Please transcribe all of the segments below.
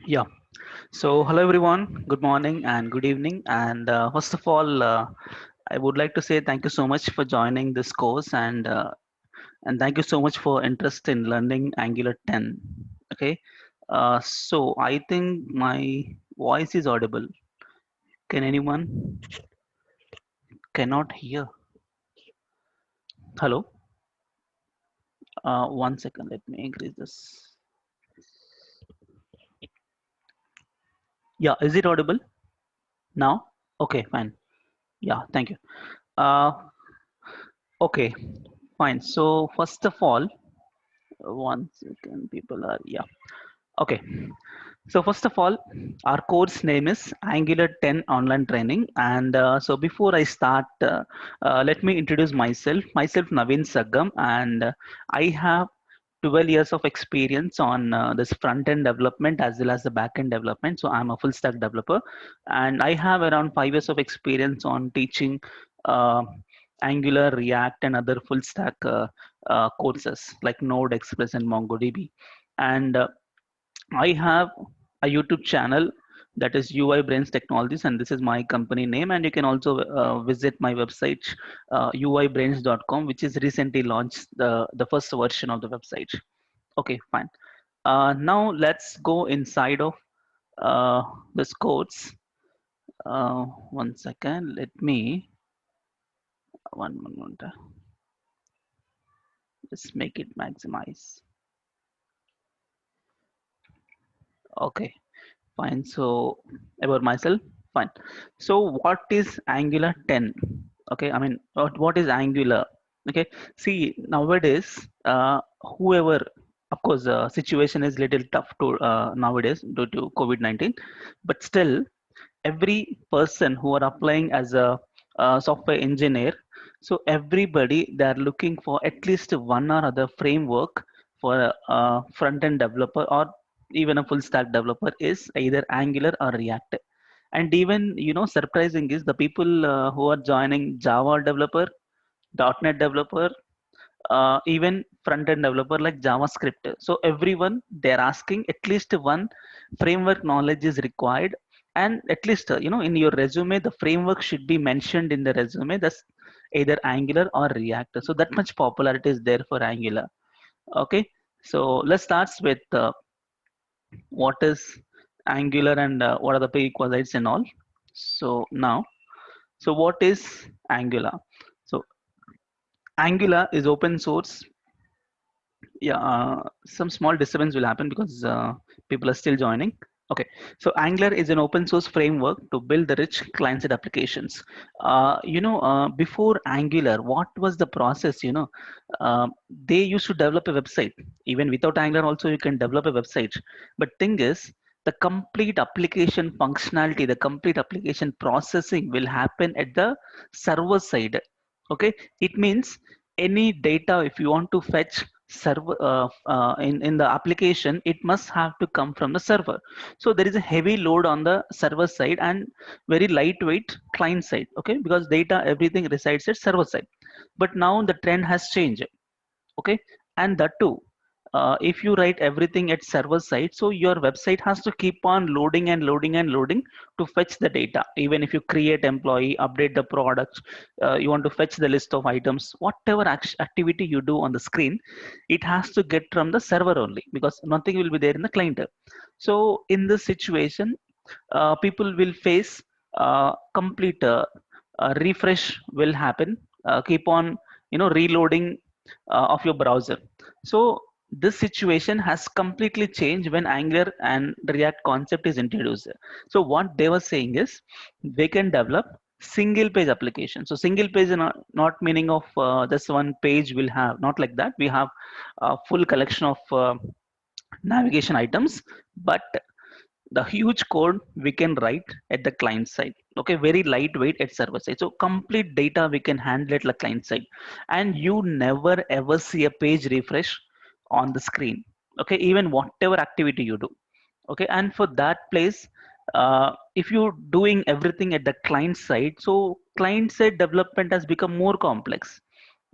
Yeah. So, hello everyone. Good morning and good evening. And first of all, I would like to say thank you so much for joining this course and thank you so much for interest in learning Angular 10. Okay. So I think my voice is audible. Can anyone cannot hear? Hello. One second. Let me increase this. Yeah. Is it audible now? Okay. Fine. Yeah. Thank you. Uh, okay. Fine. So first of all, one second. People are yeah. Okay. So first of all, our course name is Angular 10 Online Training. And so before I start, let me introduce myself. Myself, Naveen Saggam, and I have 12 years of experience on this front-end development as well as the back-end development. So I'm a full-stack developer, and I have around 5 years of experience on teaching uh, Angular, React, and other full-stack courses like Node, Express, and MongoDB. And I have a YouTube channel that is UI Brains Technologies, and this is my company name. And you can also visit my website, uibrains.com, which is recently launched the first version of the website. Okay, fine. Now let's go inside of uh, this codes. One second. Let me one. Just make it maximize. Okay, fine. So about myself, fine. So what is Angular 10? Okay, I mean, what is Angular? Okay, see nowadays, whoever, of course, situation is little tough to nowadays due to COVID-19, but still, every person who are applying as a software engineer, so everybody they are looking for at least one or other framework for a front-end developer or even a full stack developer is either Angular or React. And even surprising is the people who are joining Java developer, .NET developer, even front-end developer like JavaScript. So everyone they're asking at least one framework knowledge is required, and at least in your resume the framework should be mentioned in the resume. That's either Angular or React. So that much popularity is there for Angular. Okay, so let's start with what is Angular and what are the prerequisites and all. So now, so what is Angular? So Angular is open source. Yeah, some small disturbance will happen because people are still joining. Okay, so Angular is an open source framework to build the rich client-side applications. Before Angular, what was the process? They used to develop a website. Even without Angular, also you can develop a website. But thing is, the complete application functionality, the complete application processing will happen at the server side. Okay, it means any data if you want to fetch server in the application, it must have to come from the server. So there is a heavy load on the server side and very lightweight client side. Okay, because data everything resides at server side. But now the trend has changed. Okay, and that too, if you write everything at server side, so your website has to keep on loading and loading and loading to fetch the data. Even if you create employee, update the product, you want to fetch the list of items, whatever activity you do on the screen, it has to get from the server only, because nothing will be there in the client. So in this situation, people will face complete refresh will happen, keep on reloading of your browser. So this situation has completely changed when Angular and React concept is introduced. So what they were saying is they can develop single page application. So single page is not meaning of just one page will have, not like that. We have a full collection of navigation items, but the huge code we can write at the client side. Okay, very lightweight at server side, so complete data we can handle at the client side, and you never ever see a page refresh on the screen. Okay, even whatever activity you do. Okay, and for that place, if you're doing everything at the client side, so client side development has become more complex.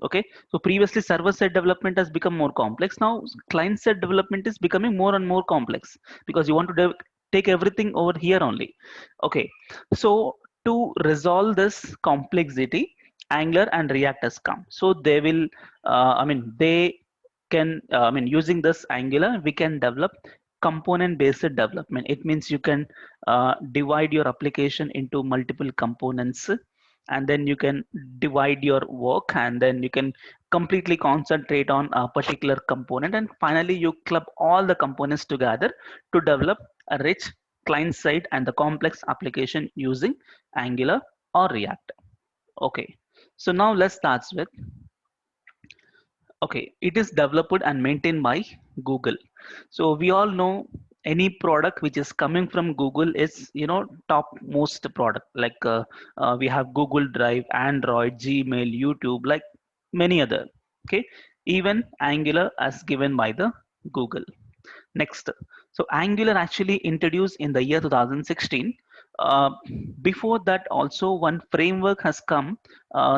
Okay, so previously server side development has become more complex. Now client side development is becoming more and more complex because you want to take everything over here only. Okay, so to resolve this complexity, Angular and React has come. So they will they can using this Angular we can develop component based development. It means you can divide your application into multiple components, and then you can divide your work, and then you can completely concentrate on a particular component, and finally you club all the components together to develop a rich client side and the complex application using Angular or React. Okay, so now let's start with, okay, it is developed and maintained by Google. So we all know any product which is coming from Google is, top most product. Like we have Google Drive, Android, Gmail, YouTube, like many other. Okay, even Angular as given by the Google. Next, so Angular actually introduced in the year 2016. Uh, Before that, also one framework has come,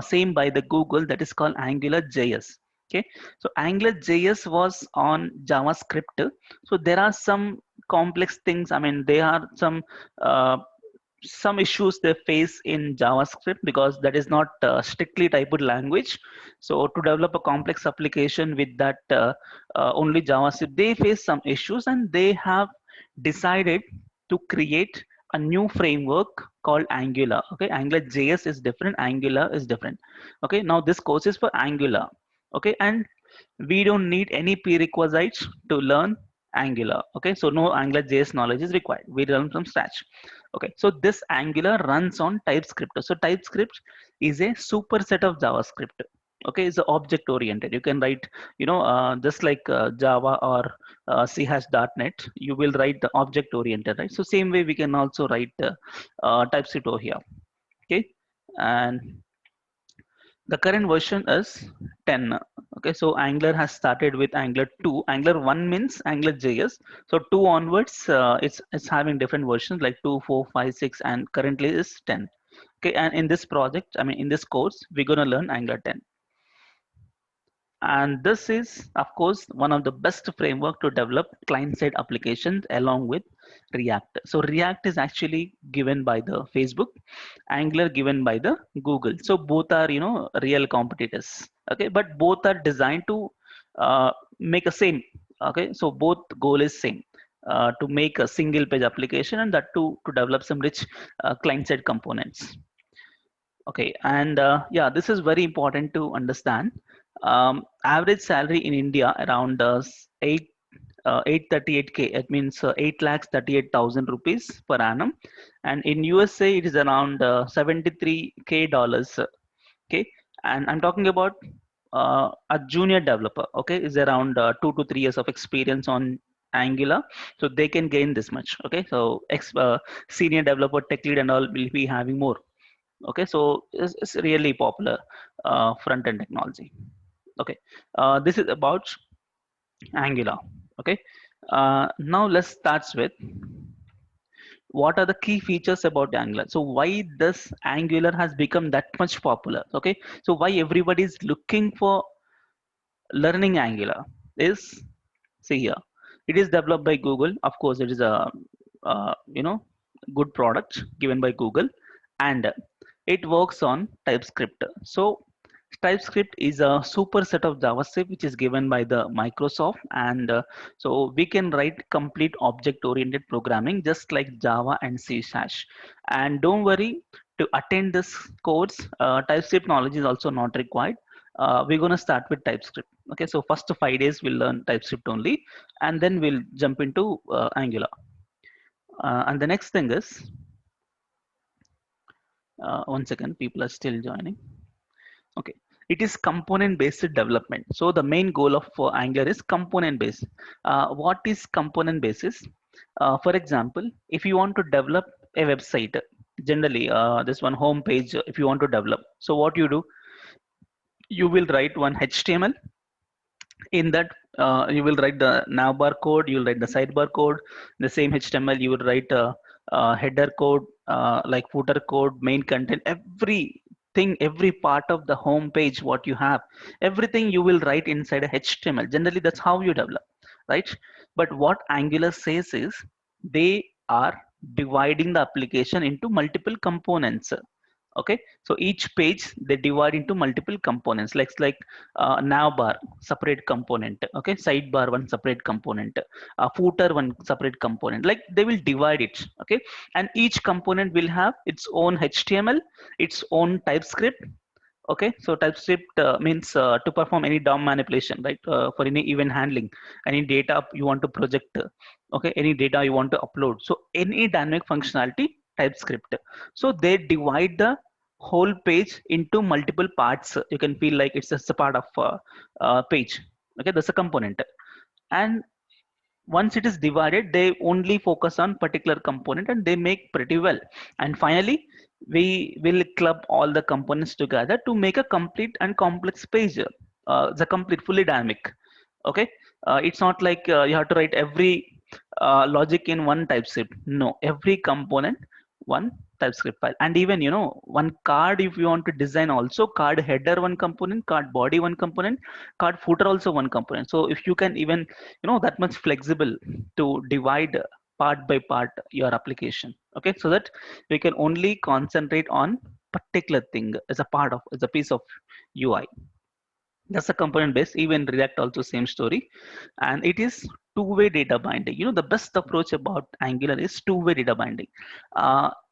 same by the Google, that is called Angular JS. Okay, so Angular JS was on JavaScript. So there are some complex things. I mean, there are uh, some issues they face in JavaScript because that is not strictly typed language. So to develop a complex application with that only JavaScript, they face some issues, and they have decided to create a new framework called Angular. Okay, Angular JS is different, Angular is different. Okay, now this course is for Angular. Okay, and we don't need any prerequisites to learn Angular. Okay, so no Angular JS knowledge is required. We learn from scratch. Okay, so this Angular runs on TypeScript. So TypeScript is a superset of JavaScript. Okay, it's object oriented. You can write, just like Java or C#.NET, you will write the object oriented, right? So same way we can also write TypeScript over here. Okay, and the current version is 10. Okay, so Angular has started with Angular 2. Angular 1 means Angular JS. So 2 onwards, it's having different versions like 2, 4, 5, 6, and currently is 10. Okay, and in this project, in this course, we're going to learn Angular 10. And this is, of course, one of the best framework to develop client-side applications along with React. So React is actually given by the Facebook, Angular given by the Google. So both are, real competitors. Okay, but both are designed to make a same. Okay, so both goal is same. To make a single page application, and that to develop some rich client-side components. Okay, and yeah, this is very important to understand. Average salary in India around 838K. It means 8,38,000 rupees per annum, and in USA it is around 73K dollars. Okay, and I'm talking about a junior developer. Okay, is around 2 to 3 years of experience on Angular, so they can gain this much. Okay, so senior developer, tech lead, and all will be having more. Okay, so it's really popular front end technology. Okay, this is about Angular. Okay, now let's start with what are the key features about Angular. So why this Angular has become that much popular? Okay, so why everybody is looking for learning Angular is, see here, it is developed by Google. Of course, it is a good product given by Google, and it works on TypeScript. So TypeScript is a superset of JavaScript which is given by the Microsoft, and so we can write complete object-oriented programming just like Java and C#. And don't worry, to attend this course, TypeScript knowledge is also not required. We're going to start with TypeScript. Okay, so first 5 days we'll learn TypeScript only, and then we'll jump into Angular. And the next thing is, one second, people are still joining. Okay, it is component based development. So the main goal of Angular is component based. What is component basis? For example, if you want to develop a website, generally this one home page, if you want to develop, so what you do, you will write one HTML. In that, you will write the navbar code, you will write the sidebar code. The same HTML, you will write a header code, like footer code, main content, everything thing, every part of the home page, what you have, everything you will write inside a HTML. Generally, that's how you develop, right? But what Angular says is they are dividing the application into multiple components. Okay, so each page they divide into multiple components, like nav bar separate component, okay, sidebar one separate component, footer one separate component, like they will divide it. Okay, and each component will have its own HTML, its own TypeScript. Okay, so TypeScript means to perform any DOM manipulation, right? For any event handling, any data you want to project, okay, any data you want to upload. So any dynamic functionality, TypeScript. So they divide the whole page into multiple parts. You can feel like it's just a part of page. Okay, that's a component. And once it is divided, they only focus on particular component and they make pretty well. And finally, we will club all the components together to make a complete and complex page. The complete fully dynamic. Okay, it's not like you have to write every logic in one TypeScript. No, every component one TypeScript file. And even one card, if you want to design also, card header one component, card body one component, card footer also one component. So if you can even that much flexible to divide part by part your application, okay, so that we can only concentrate on particular thing as a part of, as a piece of UI. That's a component base. Even React also same story. And it is two-way data binding. The best approach about Angular is two-way data binding.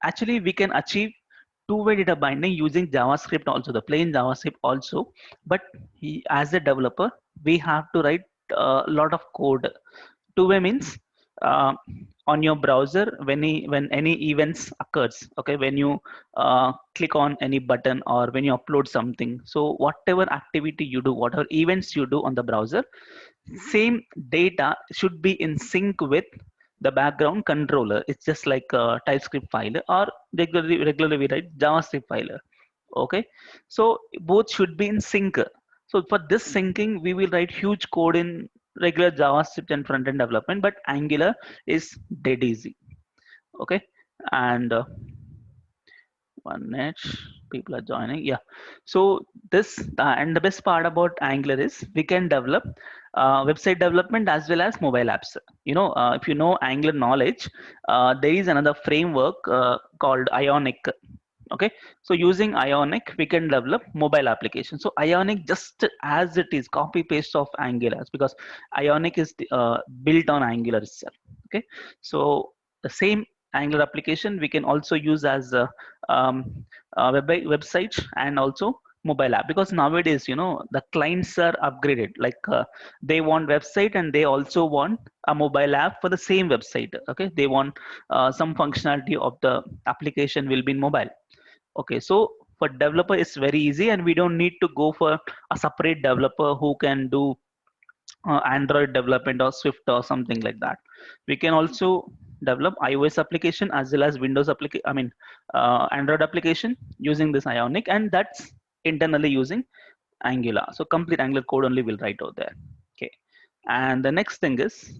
Actually we can achieve two-way data binding using JavaScript also, the plain JavaScript also. But as a developer, we have to write a lot of code. Two-way means uh, on your browser, when any events occurs, okay, when you click on any button or when you upload something, so whatever activity you do, whatever events you do on the browser, same data should be in sync with the background controller. It's just like a TypeScript file, or regularly we write JavaScript file. Okay, so both should be in sync. So for this syncing, we will write huge code in regular JavaScript and front-end development, but Angular is dead easy. Okay, and one minute, people are joining. Yeah, so this and the best part about Angular is we can develop website development as well as mobile apps. If you know Angular knowledge, there is another framework called Ionic. Okay, so using Ionic we can develop mobile applications. So Ionic, just as it is, copy paste of Angular, because Ionic is built on Angular itself. Okay, so the same Angular application we can also use as a website and also mobile app, because nowadays the clients are upgraded, like they want website and they also want a mobile app for the same website. Okay, they want some functionality of the application will be in mobile. Okay, so for developer it's very easy, and we don't need to go for a separate developer who can do Android development or Swift or something like that. We can also develop iOS application as well as Windows application. I mean, Android application using this Ionic, and that's internally using Angular. So complete Angular code only will write out there. Okay, and the next thing is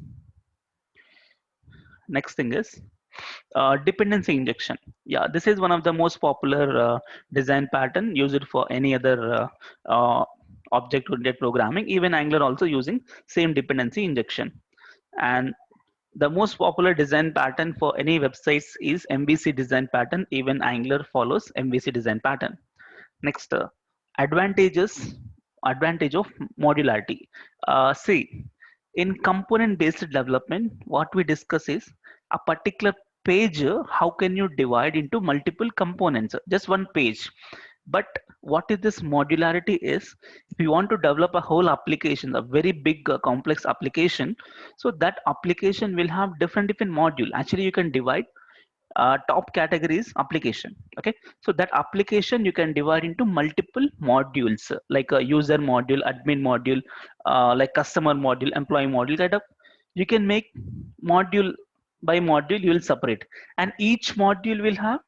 dependency injection. Yeah, this is one of the most popular design pattern used for any other object-oriented programming. Even Angular also using same dependency injection. And the most popular design pattern for any websites is MVC design pattern. Even Angular follows MVC design pattern. Next, advantage of modularity. See, in component-based development, what we discuss is a particular page. How can you divide into multiple components? Just one page. But what is this modularity is, if you want to develop a whole application, a very big complex application, so that application will have different module. Actually, you can divide top categories application. Okay, so that application you can divide into multiple modules, like a user module, admin module, like customer module, employee module, kind of. You can make module by module, you will separate, and each module will have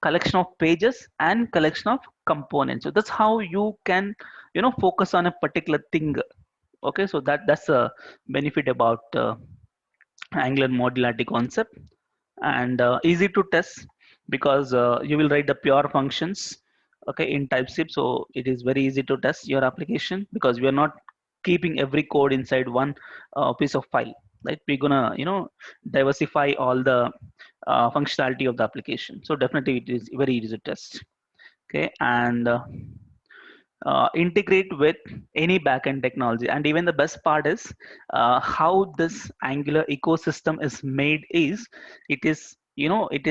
collection of pages and collection of components. So that's how you can focus on a particular thing. Okay, so that's a benefit about Angular modularity concept. And easy to test, because you will write the pure functions, okay, in TypeScript. So it is very easy to test your application because we are not keeping every code inside one piece of file, right? We're gonna, diversify all the functionality of the application. So definitely it is very easy to test. Okay, and integrate with any backend technology. And even the best part is how this Angular ecosystem is made is it is, it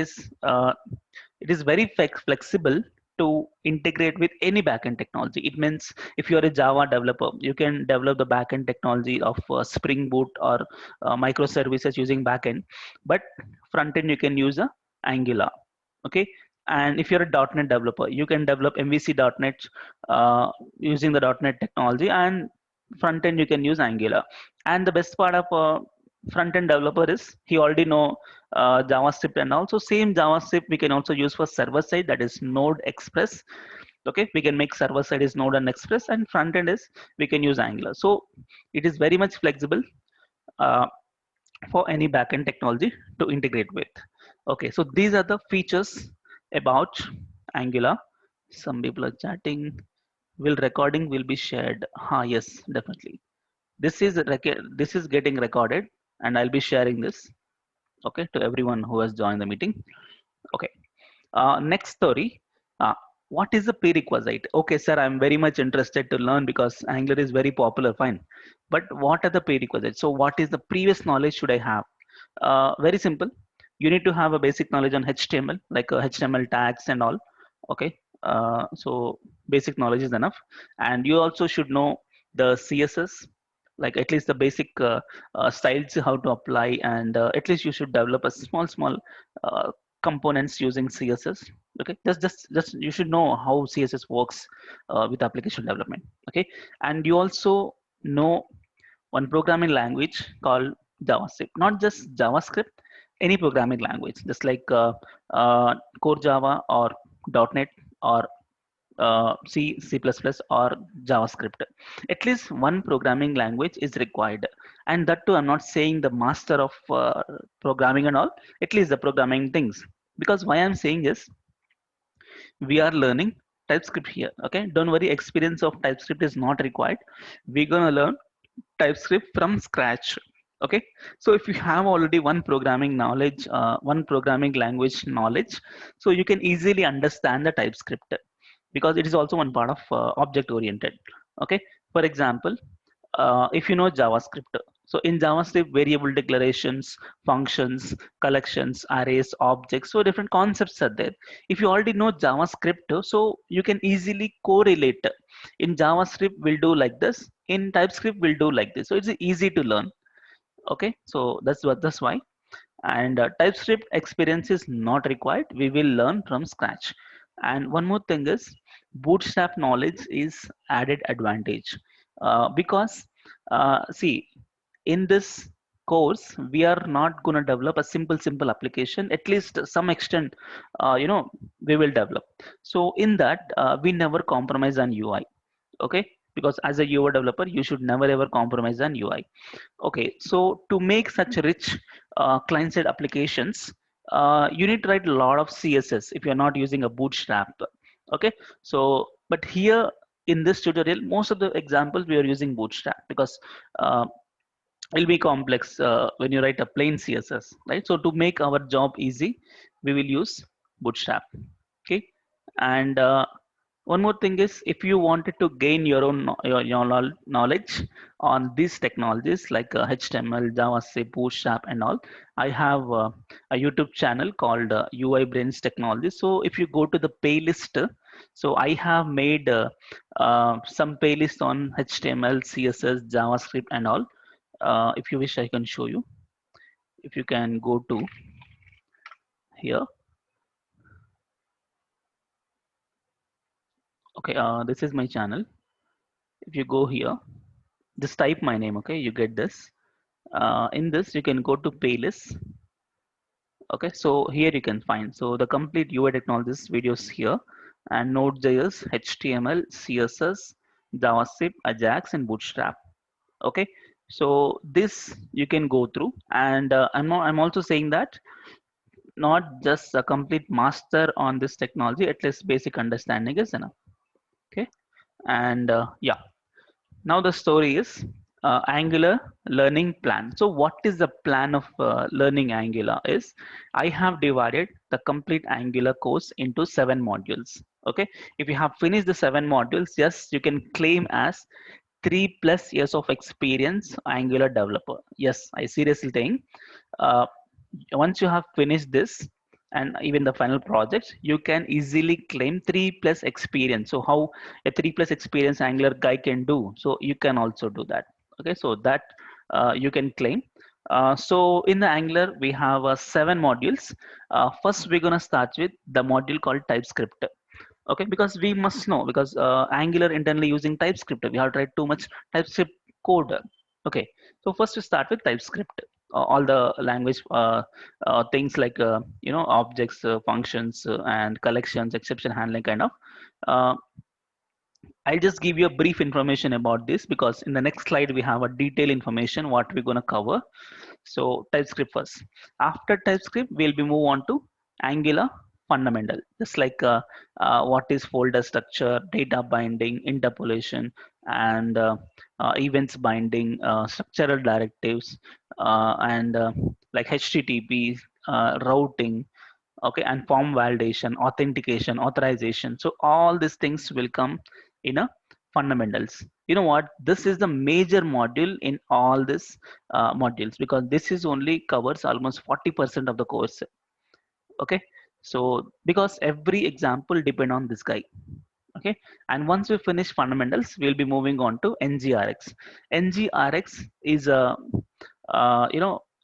is very flexible to integrate with any backend technology. It means if you're a Java developer, you can develop the backend technology of Spring Boot or microservices using backend, but front end you can use a Angular. Okay, and if you're a .NET developer, you can develop MVC.NET using the .NET technology, and front end you can use Angular. And the best part of front end developer is he already know JavaScript, and also same JavaScript we can also use for server side, that is Node Express. Okay, we can make server side is Node and Express, and front end is we can use Angular. So it is very much flexible uh, for any backend technology to integrate with. Okay, so these are the features about Angular. Some people are chatting. Will recording will be shared? Yes, definitely. This is getting recorded, and I'll be sharing this. Okay, to everyone who has joined the meeting. Okay. Next story. Uh, what is the prerequisite? Okay, sir, I'm very much interested to learn because Angular is very popular. Fine, but what are the prerequisites? So, what is the previous knowledge should I have? Very simple. You need to have a basic knowledge on HTML, like HTML tags and all. Okay, so basic knowledge is enough, and you also should know the CSS, like at least the basic styles how to apply, and at least you should develop a small uh, components using CSS. Okay, just you should know how CSS works with application development. Okay, and you also know one programming language called JavaScript. Not just JavaScript, any programming language, just like Core Java or .NET or C, C++, or JavaScript. At least one programming language is required. And that too, I'm not saying the master of programming and all, at least the programming things. Because why I'm saying is, we are learning TypeScript here. Okay, don't worry, experience of TypeScript is not required. We're gonna learn TypeScript from scratch. Okay, so if you have already one programming knowledge, one programming language knowledge, so you can easily understand the TypeScript because it is also one part of object oriented. Okay, for example, if you know JavaScript, so in JavaScript, variable declarations, functions, collections, arrays, objects, so different concepts are there. If you already know JavaScript, so you can easily correlate. In JavaScript, we'll do like this. In TypeScript, we'll do like this. So it's easy to learn. Okay, so that's why. And TypeScript experience is not required. We will learn from scratch. And one more thing is, bootstrap knowledge is added advantage because see, in this course we are not going to develop a simple application. At least some extent we will develop. So in that we never compromise on UI. Okay, because as a UI developer you should never ever compromise on UI. Okay, so to make such rich client-side applications, you need to write a lot of CSS if you're not using a Bootstrap. Okay, so but here in this tutorial, most of the examples we are using Bootstrap because uh, it'll be complex when you write a plain CSS, right? So to make our job easy, we will use Bootstrap. Okay, and one more thing is, if you wanted to gain your own your knowledge on these technologies like HTML, JavaScript, Bootstrap, and all, I have a YouTube channel called UI Brains Technology. So if you go to the playlist, so I have made some playlist on HTML, CSS, JavaScript, and all. If you wish, I can show you. If you can go to here. Okay, this is my channel. If you go here, just type my name. Okay, you get this. In this, you can go to playlist. Okay, so here you can find the complete UI technologies videos here, and Node.js, HTML, CSS, JavaScript, Ajax, and Bootstrap. Okay, so this you can go through, and I'm also saying that not just a complete master on this technology, at least basic understanding is enough. Okay, and yeah, now the story is Angular learning plan. So what is the plan of learning Angular is I have divided the complete Angular course into 7 modules. Okay, if you have finished the 7 modules, yes, you can claim as 3+ years of experience Angular developer. Yes, I seriously think uh, once you have finished this and even the final projects, you can easily claim 3+ experience. So how a 3+ experience Angular guy can do, so you can also do that. Okay, so that you can claim. So in the Angular we have 7 modules. First we're gonna start with the module called TypeScript. Okay, because we must know, because Angular internally using TypeScript, we have to write too much TypeScript code. Okay, so first we start with TypeScript. All the language things like objects, functions, and collections, exception handling kind of. Uh, I'll just give you a brief information about this, because in the next slide we have a detailed information what we're going to cover. So TypeScript first. After TypeScript, we'll be move on to Angular fundamental, just like what is folder structure, data binding, interpolation, and events binding, structural directives, and like HTTP, routing, okay, and form validation, authentication, authorization. So all these things will come in a fundamentals. You know what, this is the major module in all this modules, because this is only covers almost 40% of the course. Okay, so because every example depend on this guy. Okay, and once we finish fundamentals, we'll be moving on to NGRX. NGRX is a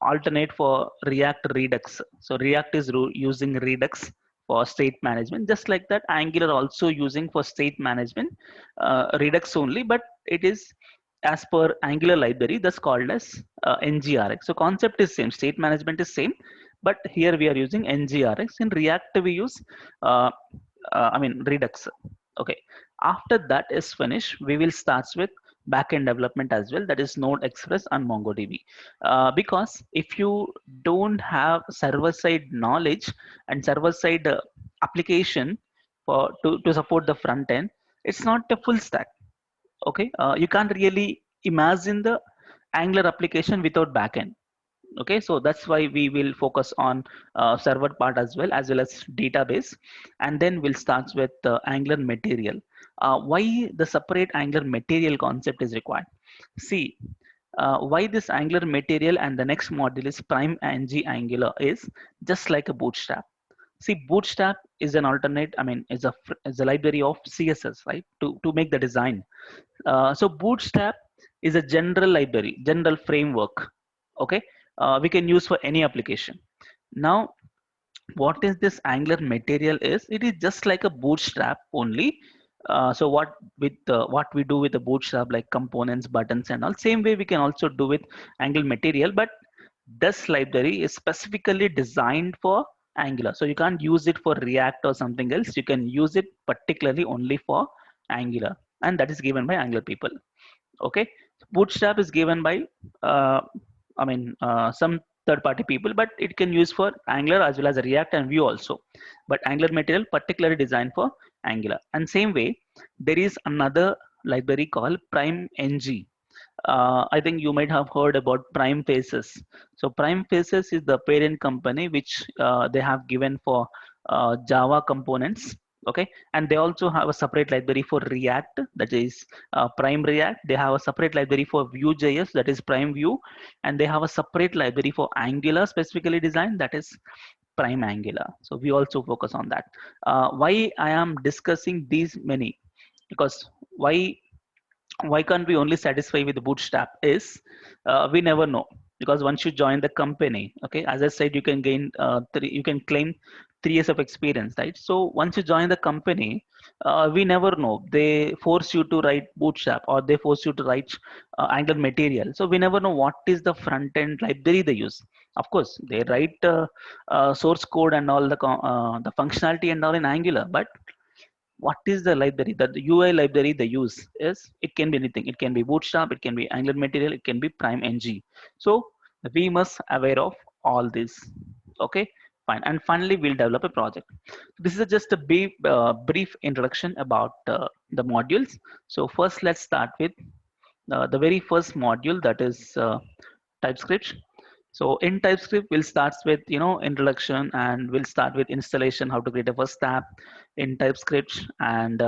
alternate for React Redux. So React is using Redux for state management, just like that Angular also using for state management Redux only, but it is as per Angular library that's called as NGRX. So concept is same, state management is same, but here we are using NGRX. In React we use uh, Redux. Okay, after that is finished, we will start with backend development as well, that is Node Express and MongoDB. Because if you don't have server side knowledge and server side application to support the front end, it's not a full stack. Okay, you can't really imagine the Angular application without backend. Okay, so that's why we will focus on server part as well as database, and then we'll start with Angular material. Why the separate Angular material concept is required? See, why this Angular material and the next module is Prime ng Angular is just like a bootstrap. See, bootstrap is an alternate, is a library of CSS, right, to make the design. So bootstrap is a general library, general framework. Okay, we can use for any application. Now what is this Angular material is, it is just like a bootstrap only. So what we do with the bootstrap, like components, buttons, and all, same way we can also do with Angular material, but this library is specifically designed for Angular, so you can't use it for React or something else. You can use it particularly only for Angular, and that is given by Angular people. Okay, bootstrap is given by uh, some third party people, but it can use for Angular as well as React and Vue also, but Angular material particularly designed for Angular. And same way, there is another library called Prime ng. I think you might have heard about Prime Faces. So Prime Faces is the parent company which they have given for Java components. Okay, and they also have a separate library for React, that is Prime React. They have a separate library for Vue.js, that is Prime Vue, and they have a separate library for Angular specifically designed, that is Prime Angular. So we also focus on that. Why I am discussing these many? Because why can't we only satisfy with the bootstrap is we never know, because once you join the company, okay, as I said, you can gain you can claim 3 years of experience, right? So once you join the company, we never know, they force you to write bootstrap or they force you to write Angular material, so we never know what is the front end library they use. Of course they write source code and all the functionality and all in Angular, but what is the library, that the UI library they use is, it can be anything, it can be bootstrap, it can be Angular material, it can be Prime ng. So we must aware of all this. Okay, Fine. And finally, we'll develop a project. This is just a brief introduction about the modules. So first, let's start with the very first module, that is TypeScript. So in TypeScript, we'll start with introduction, and we'll start with installation, how to create a first app in TypeScript, and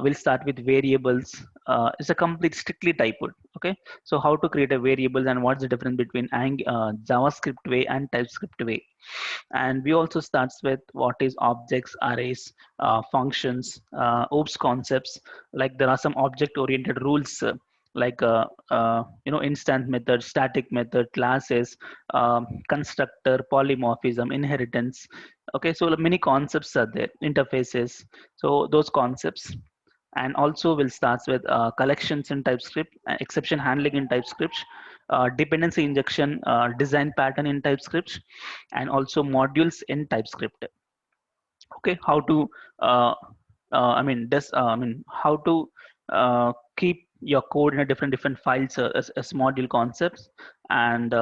we'll start with variables. It's a complete strictly typed. Okay, so how to create a variable and what's the difference between JavaScript way and TypeScript way. And we also starts with what is objects, arrays, functions, OOPS concepts. Like there are some object oriented rules, like instant method, static method, classes, constructor, polymorphism, inheritance. Okay, so many concepts are there, interfaces. So those concepts. And also we'll start with collections in TypeScript, exception handling in TypeScript, dependency injection, design pattern in TypeScript, and also modules in TypeScript. Okay, how to how to keep your code in a different files as module concepts. And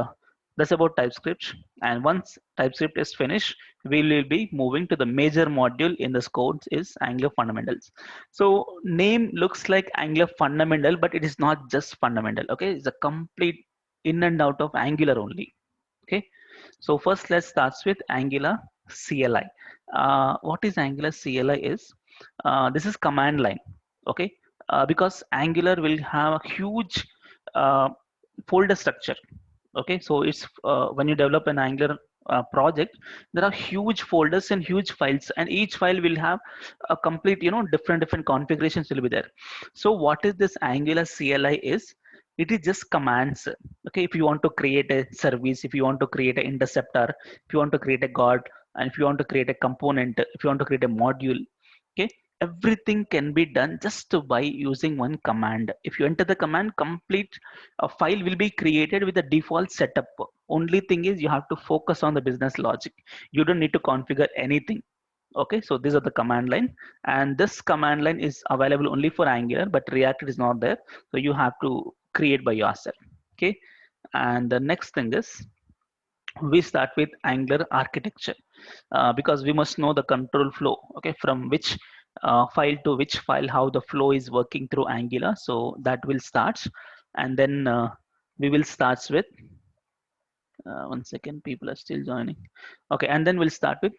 that's about TypeScript. And once TypeScript is finished, we will be moving to the major module in this course, is Angular fundamentals. So name looks like Angular fundamental, but it is not just fundamental. Okay, it's a complete in and out of Angular only. Okay, so first let's start with Angular CLI. What is Angular CLI is, this is command line. Okay, because Angular will have a huge uh, folder structure. Okay, so it's when you develop an Angular project, there are huge folders and huge files, and each file will have a complete different configurations will be there. So what is this Angular CLI is, it is just commands. Okay, if you want to create a service, if you want to create an interceptor, if you want to create a guard, and if you want to create a component, if you want to create a module. Okay, everything can be done just by using one command. If you enter the command, complete a file will be created with the default setup. Only thing is you have to focus on the business logic. You don't need to configure anything. Okay, so these are the command line, and this command line is available only for Angular, but React is not there, so you have to create by yourself. Okay, and the next thing is, we start with Angular architecture, because we must know the control flow. Okay, from which file to which file, how the flow is working through Angular. So that will start, and then we will start with 1 second, people are still joining. Okay, and then we'll start with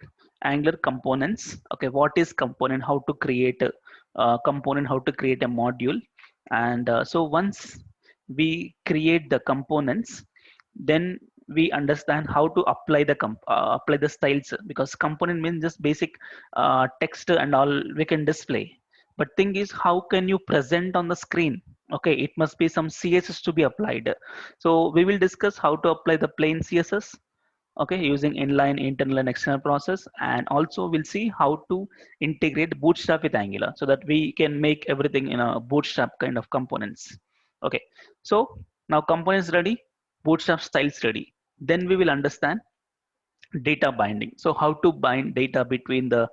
Angular components. Okay, what is component, how to create a component, how to create a module. And so once we create the components, then we understand how to apply apply the styles, because component means just basic text and all we can display. But thing is, how can you present on the screen? Okay, it must be some CSS to be applied. So we will discuss how to apply the plain CSS, okay, using inline, internal, and external process. And also we'll see how to integrate Bootstrap with Angular, so that we can make everything in a Bootstrap kind of components. Okay, so now components ready, Bootstrap styles ready. Then we will understand data binding. So how to bind data between the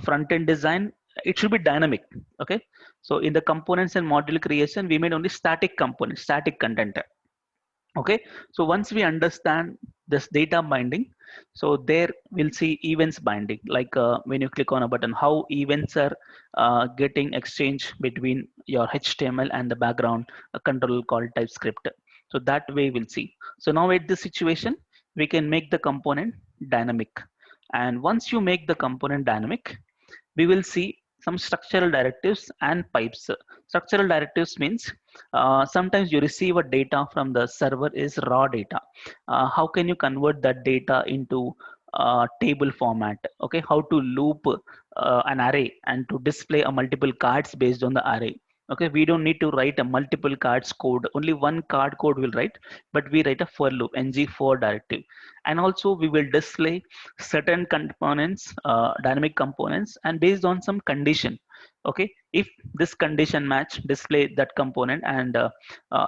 front end design. It should be dynamic. Okay, so in the components and module creation, we made only static components, static content. Okay, so once we understand this data binding, so there we'll see events binding, like when you click on a button, how events are getting exchanged between your HTML and the background control called TypeScript. So that way we'll see. So now at this situation, we can make the component dynamic. And once you make the component dynamic, we will see some structural directives and pipes. Structural directives means sometimes you receive a data from the server is raw data. How can you convert that data into table format? Okay, how to loop an array and to display a multiple cards based on the array. Okay, we don't need to write a multiple cards code, only one card code will write, but we write a for loop, ng for directive. And also we will display certain components, dynamic components, and based on some condition. Okay, if this condition match, display that component, and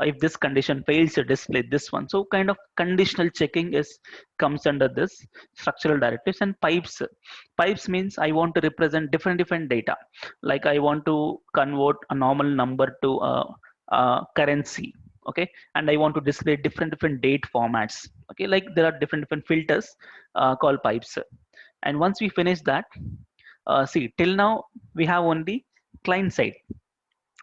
if this condition fails to display this one. So kind of conditional checking is comes under this structural directives. And pipes means I want to represent different data, like I want to convert a normal number to a currency. okay, and I want to display different date formats, okay, like there are different filters called pipes. And once we finish that, see, till now we have only client side.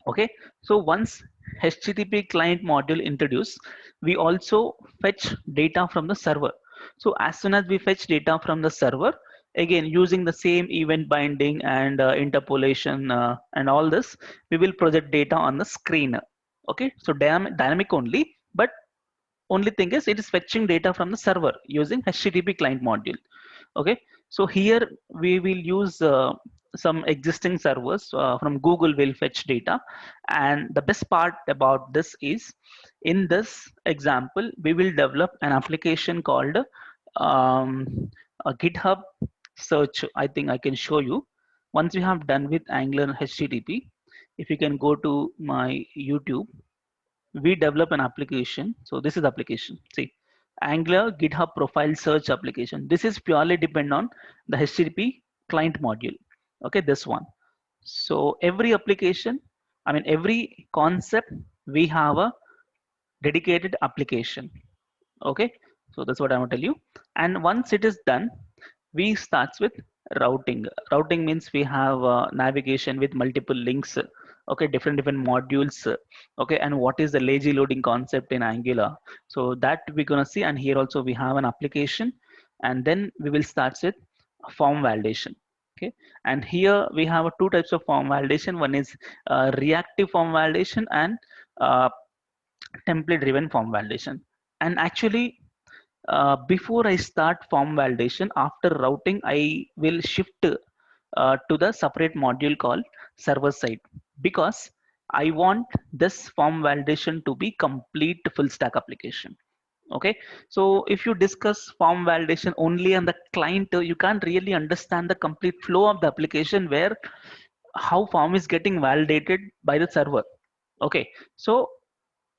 Okay, so once HTTP client module introduced, we also fetch data from the server. So as soon as we fetch data from the server, again using the same event binding and interpolation and all this, we will project data on the screen. Okay, so dynamic only, but only thing is it is fetching data from the server using HTTP client module. Okay, so here we will use some existing servers from Google will fetch data. And the best part about this is, in this example we will develop an application called um, a GitHub search. I think I can show you once we have done with Angular HTTP. If you can go to my YouTube, we develop an application. So this is the application. See, Angular GitHub profile search application. This is purely depend on the HTTP client module. Okay, this one. So every application, I mean every concept, we have a dedicated application. Okay, so that's what I want to tell you. And once it is done, we starts with routing means we have navigation with multiple links, okay, different modules, okay, and what is the lazy loading concept in Angular, so that we're gonna see. And here also we have an application, and then we will start with form validation. Okay, and here we have two types of form validation. One is reactive form validation and uh, template driven form validation. And actually, before I start form validation, after routing, I will shift to the separate module called server side, because I want this form validation to be complete full stack application. Okay, so if you discuss form validation only on the client, you can't really understand the complete flow of the application, where how form is getting validated by the server. Okay, so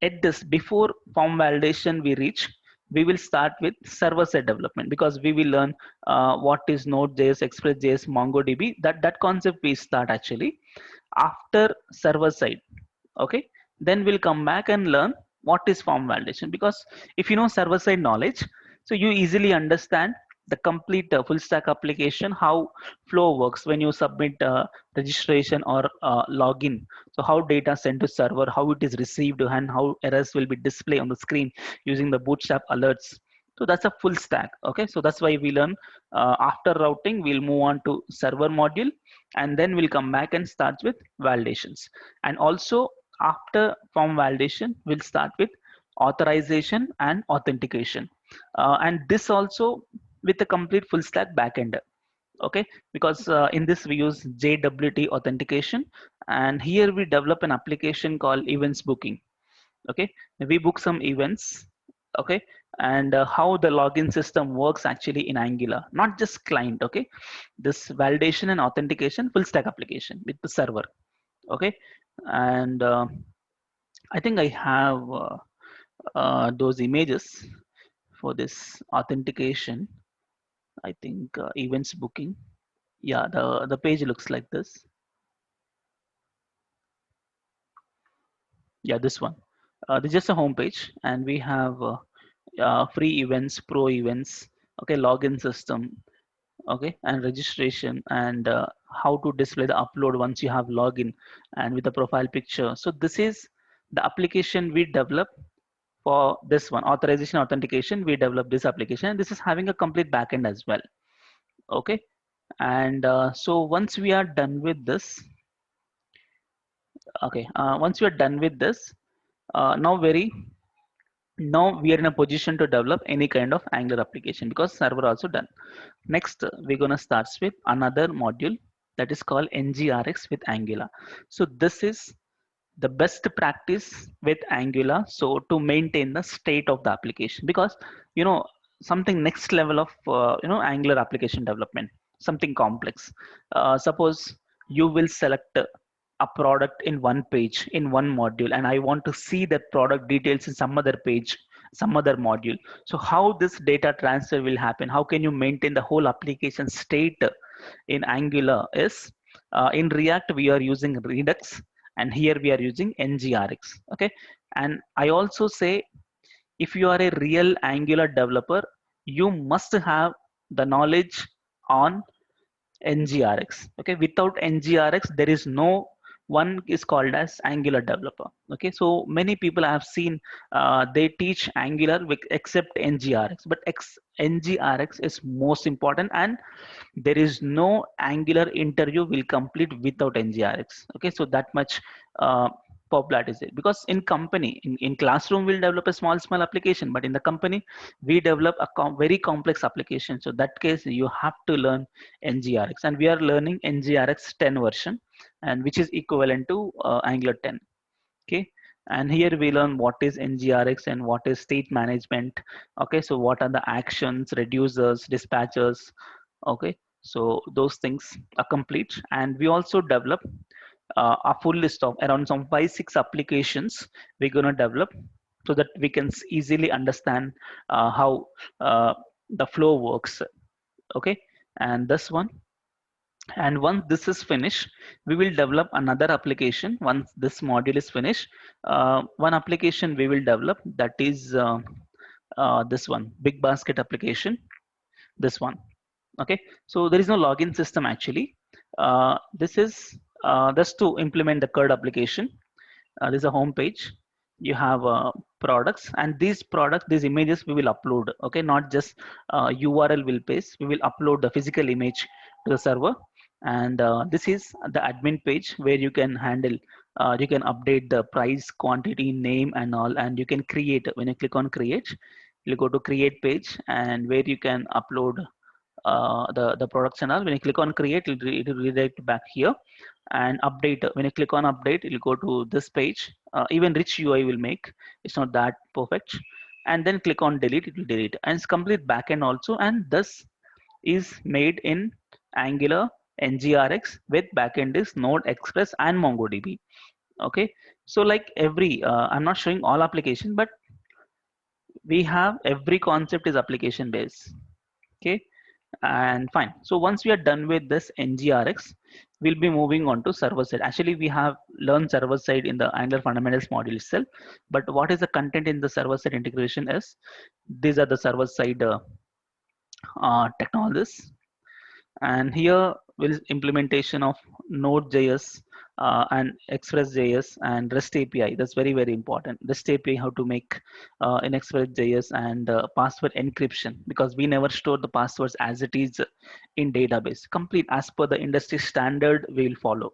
at this, before form validation we reach, we will start with server side development, because we will learn what is Node.js, Express.js, MongoDB. That concept we start actually after server side. Okay, then we'll come back and learn what is form validation, because if you know server side knowledge, so you easily understand the complete full stack application, how flow works when you submit registration or login. So how data sent to server, how it is received, and how errors will be displayed on the screen using the bootstrap alerts. So that's a full stack. Okay, so that's why we learn after routing we'll move on to server module, and then we'll come back and start with validations. And also after form validation we'll start with authorization and authentication, and this also with a complete full stack backend. Okay, because in this we use JWT authentication, and here we develop an application called events booking. Okay, we book some events. Okay, and how the login system works actually in Angular, not just client. Okay, this validation and authentication full stack application with the server. Okay, and I think I have those images for this authentication. I think events booking. Yeah, the page looks like this. Yeah, this one. This is just a home page, and we have free events, pro events. Okay, login system. Okay, and registration, and how to display the upload once you have login, and with the profile picture. So this is the application we develop for this one, authorization authentication. We develop this application, and this is having a complete backend as well. Okay, and so once we are done with this, okay, once we are done with this, now very now we are in a position to develop any kind of Angular application, because server also done. Next, we're gonna start with another module that is called NGRX with Angular. So this is the best practice with Angular, so to maintain the state of the application, because you know something next level of Angular application development, something complex. Suppose you will select a product in one page, in one module, and I want to see that product details in some other page, some other module. So how this data transfer will happen, how can you maintain the whole application state in Angular is, in React we are using Redux, and here we are using NGRX. Okay, and I also say if you are a real Angular developer, you must have the knowledge on NGRX. Okay, without NGRX, there is no one is called as Angular developer. Okay, so many people I have seen they teach Angular with except NGRX, but NGRX is most important, and there is no Angular interview will complete without NGRX. Okay, so that much uh, popularity is it, because in company in classroom we'll develop a small application, but in the company we develop a very complex application. So that case you have to learn NGRX, and we are learning NGRX 10 version, and which is equivalent to Angular 10. Okay, and here we learn what is NGRX and what is state management. Okay, so what are the actions, reducers, dispatchers. Okay, so those things are complete, and we also develop a full list of around some 5 6 applications we're going to develop, so that we can easily understand how the flow works. Okay, and this one, and once this is finished, we will develop another application. Once this module is finished, one application we will develop, that is this one, big basket application, this one. Okay, so there is no login system actually. This is just to implement the CURD application. This is a home page. You have products, and these products, these images we will upload. Okay, not just URL will paste, we will upload the physical image to the server. And this is the admin page where you can handle, you can update the price, quantity, name and all, and you can create. When you click on create, you go to create page, and where you can upload the product channel. When you click on create, it will redirect back here. And update, when you click on update, it will go to this page. Even rich UI will make, it's not that perfect. And then click on delete, it will delete, and it's complete backend also. And this is made in Angular NGRX with backend is Node Express and MongoDB. Okay, so like every I'm not showing all application, but we have every concept is application based. Okay, and fine. So once we are done with this NGRX, we'll be moving on to server side. Actually, we have learned server side in the Angular fundamentals module itself, but what is the content in the server side integration is, these are the server side technologies. And here will implementation of Node.js and Express.js and REST API. That's very important. REST API, how to make in Express.js, and password encryption, because we never store the passwords as it is in database. Complete as per the industry standard we will follow.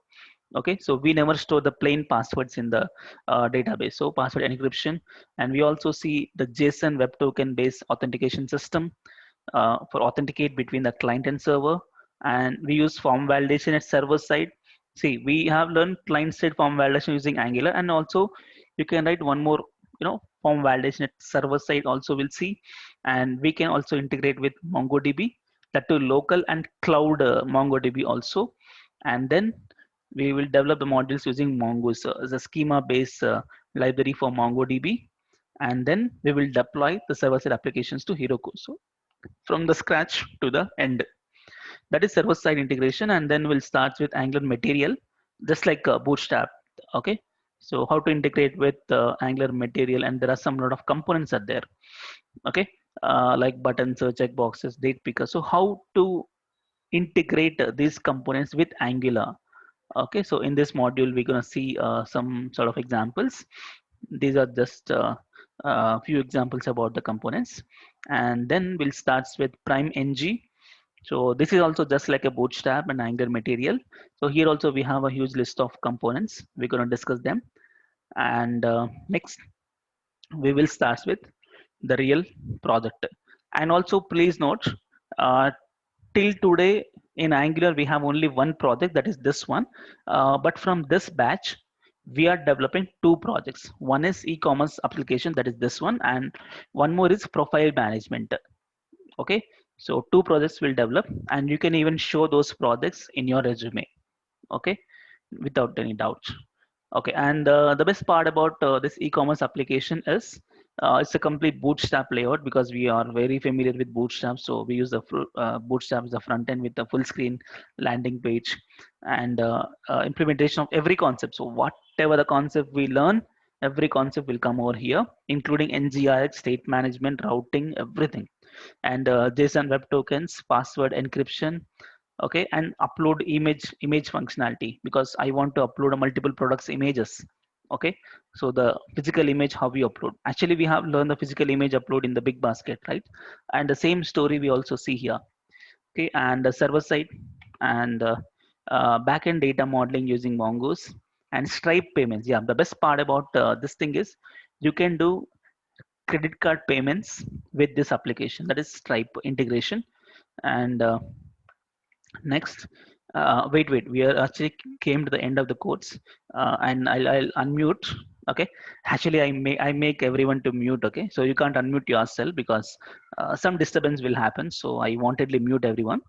Okay, so we never store the plain passwords in the database. So password encryption, and we also see the JSON web token based authentication system for authenticate between the client and server. And we use form validation at server side. See, we have learned client side form validation using Angular, and also you can write one more, form validation at server side also we'll see. And we can also integrate with MongoDB, that to local and cloud MongoDB also. And then we will develop the modules using Mongoose as a schema based library for MongoDB. And then we will deploy the server side applications to Heroku. So from the scratch to the end, that is server side integration. And then we'll start with Angular Material, just like Bootstrap. Okay, so how to integrate with Angular Material, and there are some lot of components are there. Okay, like buttons, check boxes, date picker. So how to integrate these components with Angular. Okay, so in this module we're going to see some sort of examples. These are just a few examples about the components. And then we'll start with Prime NG. So this is also just like a Bootstrap and Angular Material. So here also we have a huge list of components. We're going to discuss them. And next we will start with the real project. And also please note, uh, till today in Angular we have only one project, that is this one. But from this batch we are developing two projects. One is e-commerce application, that is this one, and one more is profile management. Okay, so two projects will develop, and you can even show those projects in your resume. Okay, without any doubt. Okay, and the best part about this e-commerce application is It's a complete bootstrap layout because we are very familiar with bootstrap. So we use the bootstrap as the front end with the full screen landing page and implementation of every concept. So whatever the concept we learn, every concept will come over here, including NGRX, state management, routing, everything, and JSON web tokens, password encryption. Okay, and upload image functionality because I want to upload a multiple products images. Okay, so the physical image, how we upload, actually we have learned the physical image upload in the big basket, right? And the same story we also see here. Okay, and the server side and backend data modeling using mongoose and stripe payments. Yeah, the best part about this thing is you can do credit card payments with this application, that is stripe integration. And next, wait, we are actually came to the end of the codes, and I'll unmute. Okay, actually I make everyone to mute. Okay, so you can't unmute yourself because some disturbance will happen. So I wanted to mute everyone.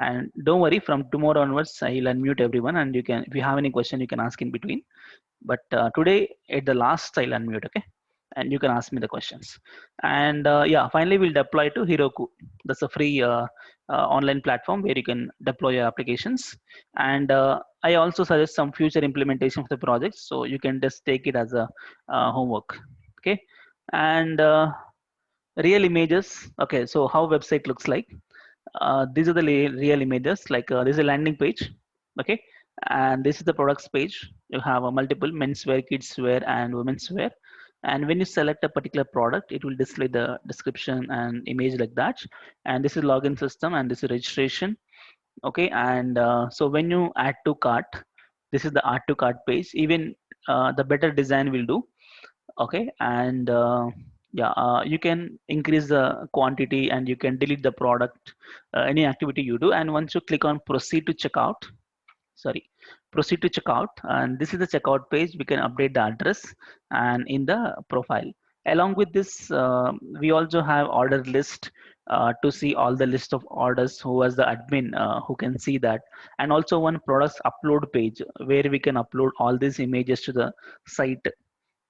And don't worry, from tomorrow onwards, I'll unmute everyone, and you can, if you have any question, you can ask in between. But today at the last, I'll unmute. Okay, and you can ask me the questions. And yeah, finally we'll deploy to Heroku. That's a free online platform where you can deploy your applications. And I also suggest some future implementation of the project, so you can just take it as a homework. Okay, and real images. Okay, so how website looks like. These are the real images. Like this is a landing page. Okay, and this is the products page. You have a multiple menswear, kidswear, and women's wear. And when you select a particular product, it will display the description and image like that. And this is login system, and this is registration. Okay, and so when you add to cart, this is the add to cart page. Even the better design will do. Okay, and yeah, you can increase the quantity and you can delete the product, any activity you do. And once you click on proceed to checkout, sorry, proceed to checkout, and this is the checkout page. We can update the address and in the profile. Along with this, we also have order list to see all the list of orders, who was the admin who can see that. And also one products upload page where we can upload all these images to the site.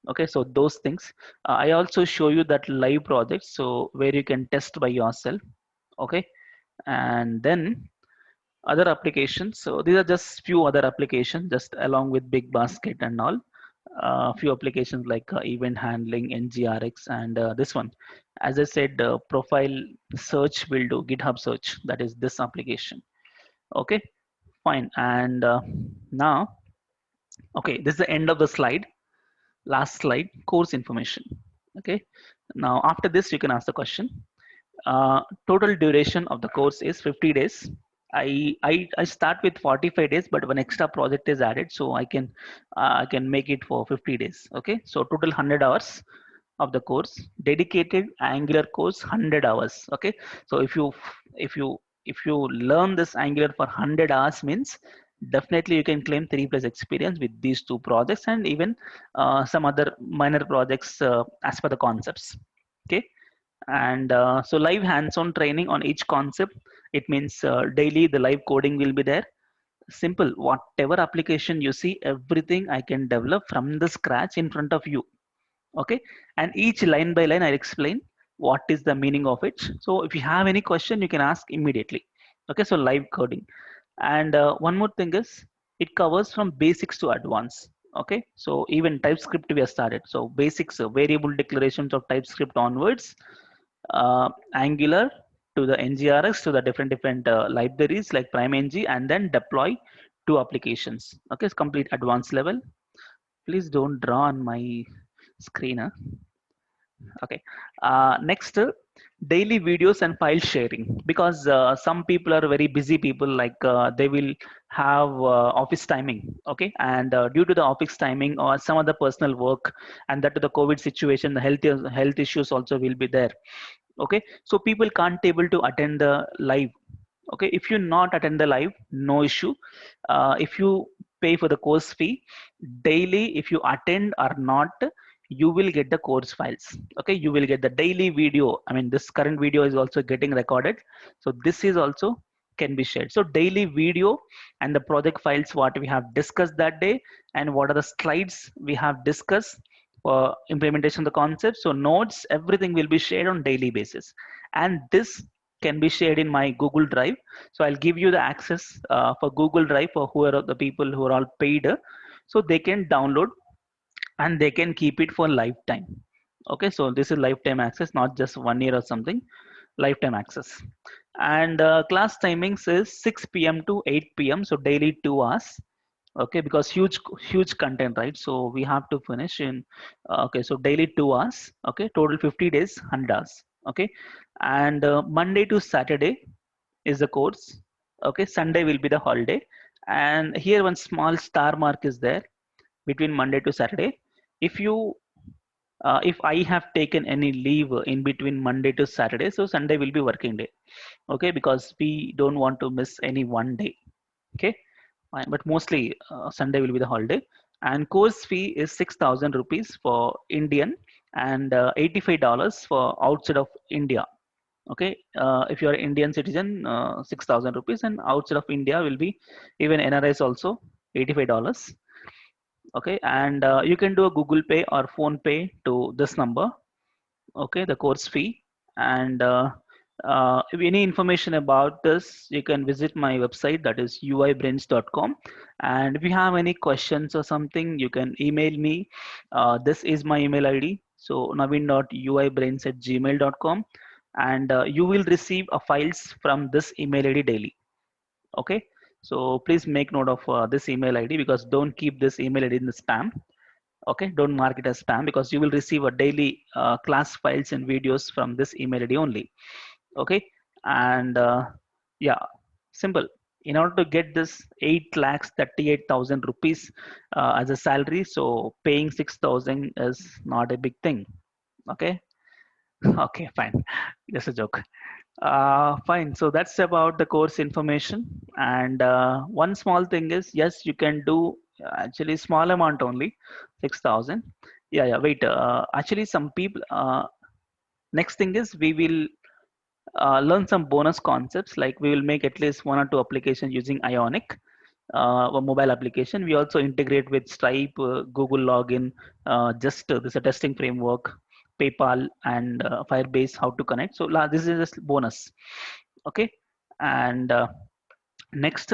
Okay, so those things. I also show you that live project, so where you can test by yourself. Okay, and then other applications. So these are just few other applications, just along with big basket and all. Few applications like event handling, NGRX, and this one. As I said, profile search will do GitHub search. That is this application. Okay, fine. And now, okay, this is the end of the slide. Last slide, course information. Okay, now after this you can ask the question. Total duration of the course is 50 days. I start with 45 days, but one extra project is added, so I can make it for 50 days. Okay, so total 100 hours of the course. Dedicated Angular course, 100 hours. Okay, so if you if you learn this Angular for 100 hours, means definitely you can claim 3+ experience with these two projects, and even some other minor projects as per the concepts. Okay, and so live hands-on training on each concept. It means daily the live coding will be there. Simple, whatever application you see, everything I can develop from the scratch in front of you. Okay, and each line by line I explain what is the meaning of it. So if you have any question, you can ask immediately. Okay, so live coding. And one more thing is, it covers from basics to advanced. Okay, so even TypeScript we have started. So basics, variable declarations of TypeScript onwards, Angular to the NGRX to the different libraries like PrimeNG, and then deploy to applications. Okay, it's complete advanced level. Please don't draw on my screen. Huh? Okay, next, daily videos and file sharing, because some people are very busy people, like they will have office timing. Okay, and due to the office timing or some other personal work, and that to the COVID situation, the health issues also will be there. Okay, so people can't able to attend the live. Okay, if you not attend the live, no issue. If you pay for the course fee daily, if you attend or not, you will get the course files. Okay, you will get the daily video. I mean, this current video is also getting recorded, so this is also can be shared. So daily video and the project files what we have discussed that day, and what are the slides we have discussed, for implementation of the concept. So notes, everything will be shared on daily basis, and this can be shared in my Google Drive. So I'll give you the access for Google Drive for who are the people who are all paid, so they can download and they can keep it for lifetime. Okay, so this is lifetime access, not just 1 year or something, lifetime access. And class timings is 6 p.m. to 8 p.m. so daily 2 hours. Okay, because huge content, right? So we have to finish in okay, so daily 2 hours. Okay, total 50 days, 100 hours. Okay, and Monday to Saturday is the course. Okay, Sunday will be the holiday, and here one small star mark is there between Monday to Saturday. If you if I have taken any leave in between Monday to Saturday, so Sunday will be working day. Okay, because we don't want to miss any one day. Okay, fine. But mostly Sunday will be the holiday. And course fee is 6,000 rupees for Indian, and $85 for outside of India. Okay, if you are Indian citizen, 6,000 rupees, and outside of India will be even NRIs also $85. Okay, and you can do a Google Pay or Phone Pay to this number. Okay, the course fee. And if any information about this, you can visit my website, that is uibrains.com. And if you have any questions or something, you can email me. This is my email ID, so naveen.uibrains@gmail.com. And you will receive files from this email ID daily. Okay, so please make note of this email ID, because don't keep this email ID in the spam. Okay, don't mark it as spam, because you will receive a daily class files and videos from this email ID only. Okay, and yeah, simple. In order to get this 8,38,000 rupees as a salary, so paying 6,000 is not a big thing. Okay. Okay, fine, just a joke. Fine. So that's about the course information. And one small thing is, yes, you can do actually small amount only, 6,000. Yeah, yeah. Wait. Actually, some people. Next thing is, we will learn some bonus concepts. Like we will make at least one or two applications using Ionic, a mobile application. We also integrate with Stripe, Google Login, just this is a testing framework, PayPal, and Firebase. How to connect? So this is just bonus. Okay, and next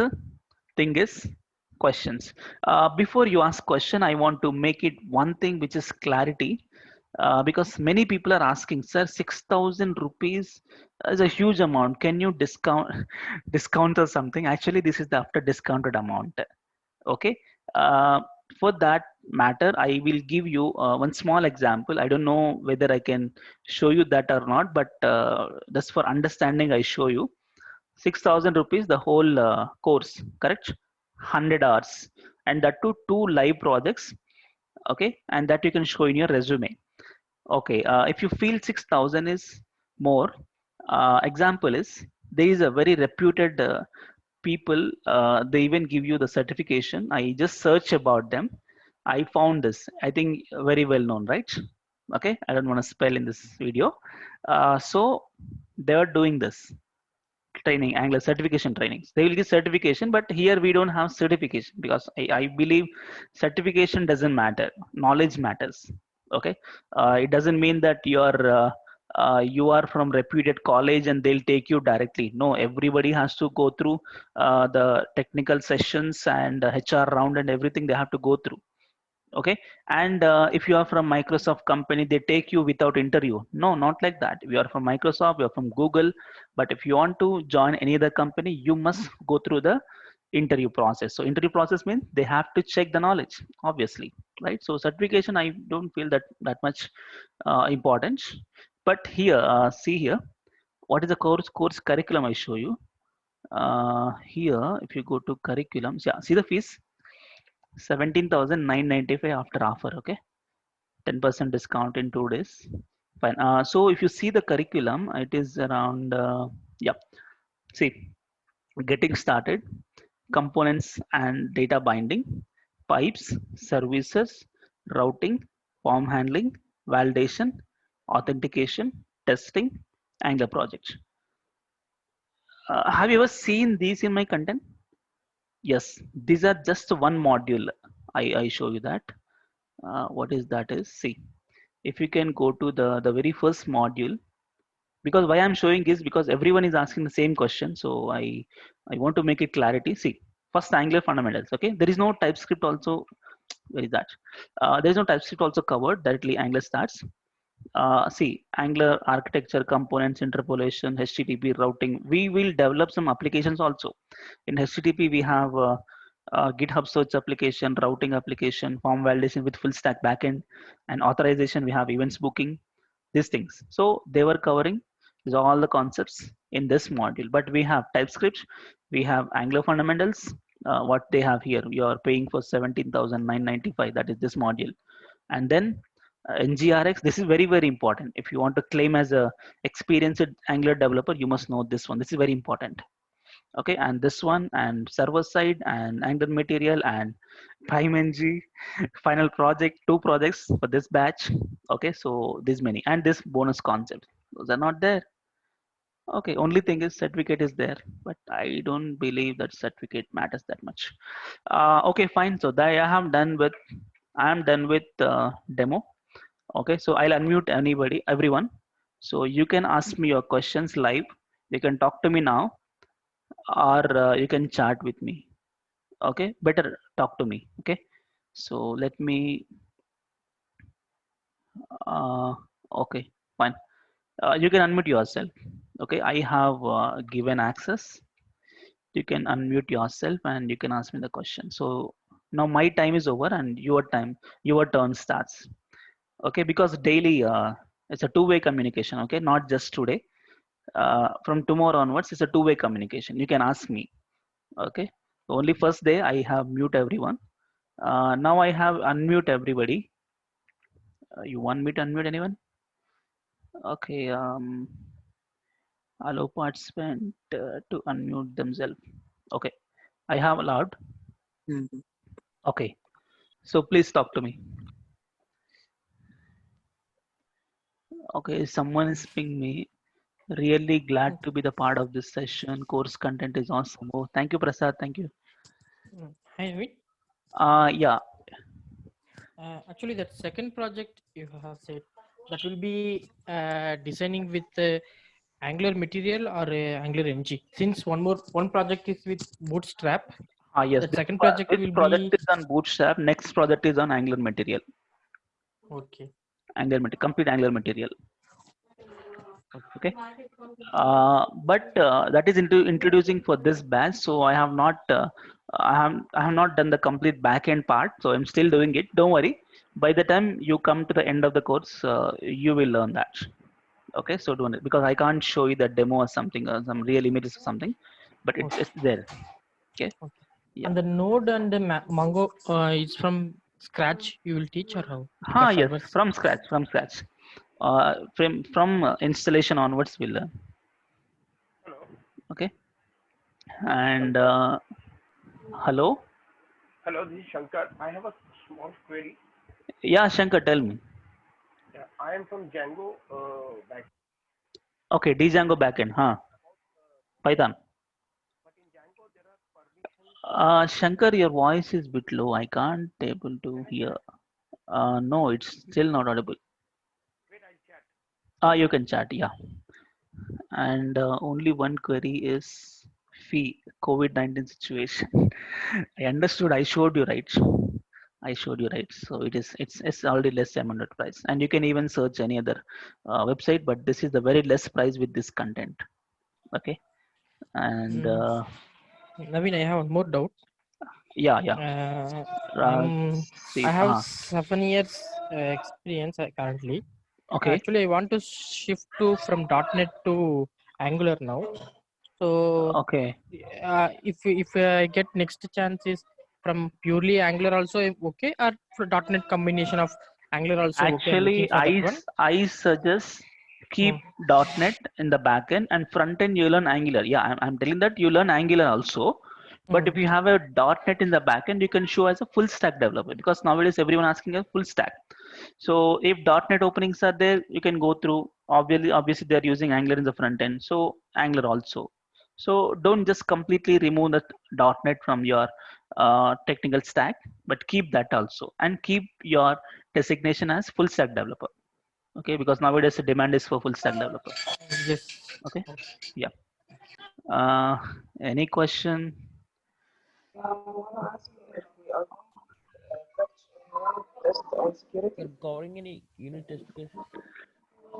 thing is questions. Before you ask question, I want to make it one thing, which is clarity, because many people are asking, sir, 6,000 rupees is a huge amount. Can you discount discount or something? Actually, this is the after discounted amount. Okay. Uh, for that matter, I will give you one small example. I don't know whether I can show you that or not, but just for understanding, I show you. 6,000 rupees the whole course, correct? 100 hours, and that too two live projects. Okay, and that you can show in your resume. Okay, if you feel 6,000 is more, example is, there is a very reputed people, they even give you the certification. I just search about them. I found this, I think very well known, right? Okay, I don't want to spell in this video. So they are doing this training, Angular certification trainings. They will give certification, but here we don't have certification, because I believe certification doesn't matter. Knowledge matters. Okay, it doesn't mean that you are from reputed college and they'll take you directly. No, everybody has to go through the technical sessions and HR round and everything they have to go through. Okay, and if you are from Microsoft company, they take you without interview. No, not like that. We are from Microsoft, we are from Google, but if you want to join any other company, you must go through the interview process. So interview process means they have to check the knowledge, obviously, right? So certification, I don't feel that much important. But here, see here, what is the course curriculum? I show you here. If you go to curriculums, yeah, see the fees, 17,995 after offer. Okay, 10% discount in 2 days. Fine. So if you see the curriculum, it is around, yeah, see, getting started, components and data binding, pipes, services, routing, form handling, validation, authentication, testing, Angular project. Have you ever seen these in my content? Yes, these are just one module. I show you that. What is that is, see, if you can go to the very first module, because why I'm showing is because everyone is asking the same question. So I want to make it clarity. See, first Angular fundamentals. Okay, there is no TypeScript also. Where is that? There is no TypeScript also covered. Directly Angular starts. See, Angular architecture, components, interpolation, HTTP routing. We will develop some applications also. In HTTP, we have GitHub search application, routing application, form validation with full stack backend, and authorization. We have events booking, these things. So they were covering these are all the concepts in this module. But we have TypeScript, we have Angular fundamentals. What they have here, you are paying for 17,995. That is this module, and then NGRX. This is very very important. If you want to claim as a experienced Angular developer, you must know this one. This is very important. Okay, and this one, and server side, and Angular material, and PrimeNG, final project, two projects for this batch. Okay, so this many, and this bonus concept, those are not there. Okay, only thing is certificate is there, but I don't believe that certificate matters that much. Okay, fine. So that I am done with demo. Okay, so I'll unmute everyone, so you can ask me your questions live. You can talk to me now, or you can chat with me. Okay, better talk to me. Okay, so let me uh, okay, fine. You can unmute yourself. Okay, I have given access. You can unmute yourself and you can ask me the question. So now my time is over and your turn starts. Okay, because daily it's a two-way communication. Okay, not just today. From tomorrow onwards, it's a two-way communication. You can ask me. Okay, only first day I have mute everyone. Now I have unmute everybody. You want me to unmute anyone? Okay, allow participant to unmute themselves. Okay, I have allowed. Mhm. Okay, so please talk to me. Okay, someone is ping me. Really glad to be the part of this session. Course content is awesome. Oh, thank you, Prasad. Thank you. Hi, Naveen. Yeah. Actually, that second project you have said that will be designing with Angular material or Angular NG. Since one project is with Bootstrap, Yes. the second project This will project be is on Bootstrap. Next project is on Angular material. okay. Complete Angular material. Okay. But that is introducing for this batch. So I have not done the complete backend part. So I'm still doing it. Don't worry. By the time you come to the end of the course, you will learn that. Okay, so don't, because I can't show you the demo or something or some real images or something, but Okay. it's there. Okay, Okay. yeah. And the Node and the Mongo is from scratch. You will teach or how? The Yes, servers. from scratch. From installation onwards we'll learn. Hello. Okay, and Shankar. hello. Hello, this is Shankar. I have a small query. Yeah, Shankar, tell me. Yeah, I am from Django back, Okay, Django backend, huh? Python. but in Django there are permissions. Shankar, your voice is bit low. I can't able to Can I hear. chat? No, it's still not audible. Wait, I'll chat. You can chat, yeah. And only one query is fee COVID-19 situation. I understood. I showed you right. I showed you right. So it's already less amount of price, and you can even search any other website. But this is the very less price with this content. Okay, and Mm. Naveen, I have one more doubt. yeah, yeah. Uh, Uh, I see, have 7 years experience currently. okay, Actually, I want to shift to from .NET to Angular now. So, okay. if I get next chances from purely Angular also okay, or for .NET combination of Angular also okay. I'm looking Actually, for that one. I suggest keep Mm, .NET in the backend and front end you learn Angular. Yeah, I'm telling that you learn Angular also. But mm, if you have a .NET in the backend, you can show as a full stack developer because nowadays everyone asking a full stack. So if .NET openings are there, you can go through. Obviously they're using Angular in the front end, so Angular also. So don't just completely remove the .NET from your technical stack, but keep that also, and keep your designation as full stack developer. Okay, because nowadays the demand is for full stack developer. Yes. Okay, yeah. Uh, any question? I want to ask you if we are going to touch test on security. You're covering any unit test cases?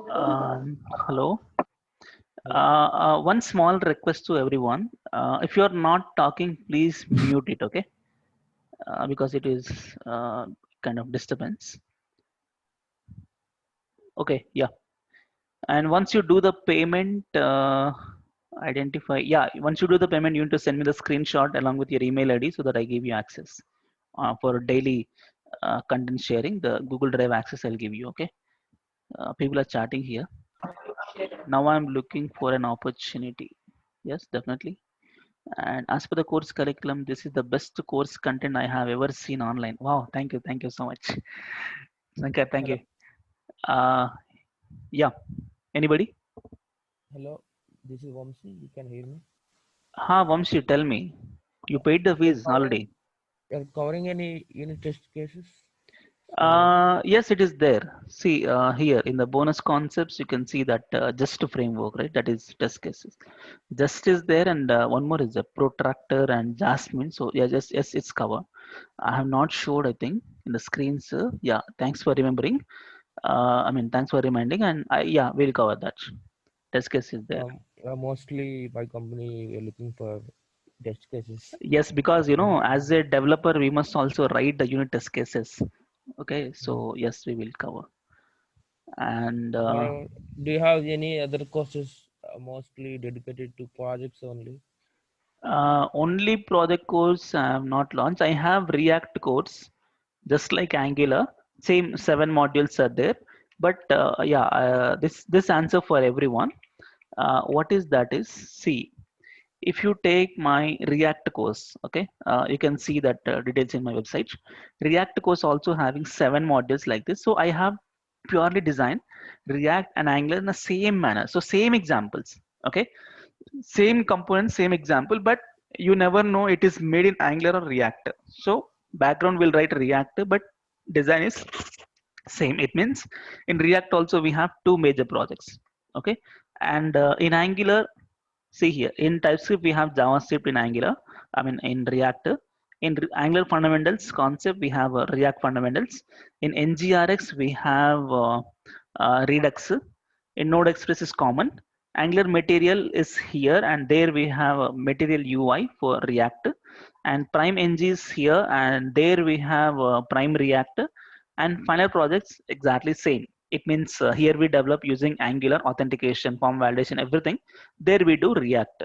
Hello. Hello? One small request to everyone. If you are not talking, please mute it. Okay, because it is kind of disturbance. Okay, yeah. And once you do the payment, identify. Yeah, once you do the payment, you need to send me the screenshot along with your email ID so that I give you access for daily content sharing. The Google Drive access I'll give you. Okay. People are chatting here. Now I'm looking for an opportunity. Yes, definitely. And as per the course curriculum, this is the best course content I have ever seen online. Wow, thank you so much. Thank Hello? you. Uh, yeah. Anybody? Hello? This is Vamsi. You can hear me? Ha, Vamshi, tell me. You paid the You're fees covering, already. you're covering any unit test cases online? Yes, it is there. See here in the bonus concepts, you can see that just framework, right? That is test cases. Just is there, and one more is a protractor and Jasmine. So yeah, just yes, it's covered. I have not showed, I think, in the screens. Yeah, thanks for remembering. I mean, thanks for reminding, and yeah, we'll cover that. Test case is there. Mostly my company, we're looking for test cases. Yes, because as a developer, we must also write the unit test cases. Okay, Mm. so yes, we will cover. And Or do you have any other courses mostly dedicated to projects only? only project course I have not launched. I have React course, just like Angular. Same 7 modules are there. But yeah, this answer for everyone. What is that is, see, if you take my React course, okay, you can see that details in my website. React course also having 7 modules like this. So I have purely designed React and Angular in the same manner. So same examples, okay, same component, same example, but you never know it is made in Angular or React. So background will write React, but design is same. It means in React also we have two major projects, okay, and in Angular, see here, in TypeScript, we have JavaScript in Angular, I mean, in React. In Angular fundamentals concept, we have React fundamentals. In NGRX, we have Redux. In Node Express is common. Angular material is here, and there we have a material UI for React. And Prime NG is here, and there we have Prime React. And final projects exactly same. It means here we develop using Angular authentication, form validation, everything. There we do React.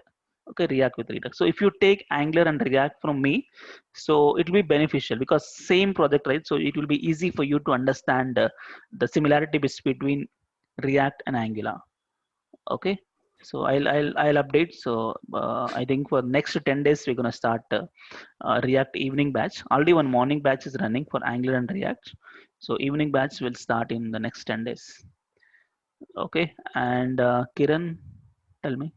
Okay, React with Redux. So if you take Angular and React from me, so it will be beneficial because same project, right? So it will be easy for you to understand the similarity between React and Angular. Okay, so I'll update. So I think for next 10 days we're gonna start React evening batch. Already one morning batch is running for Angular and React. So evening batch will start in the next 10 days. Okay, and Kiran, tell me.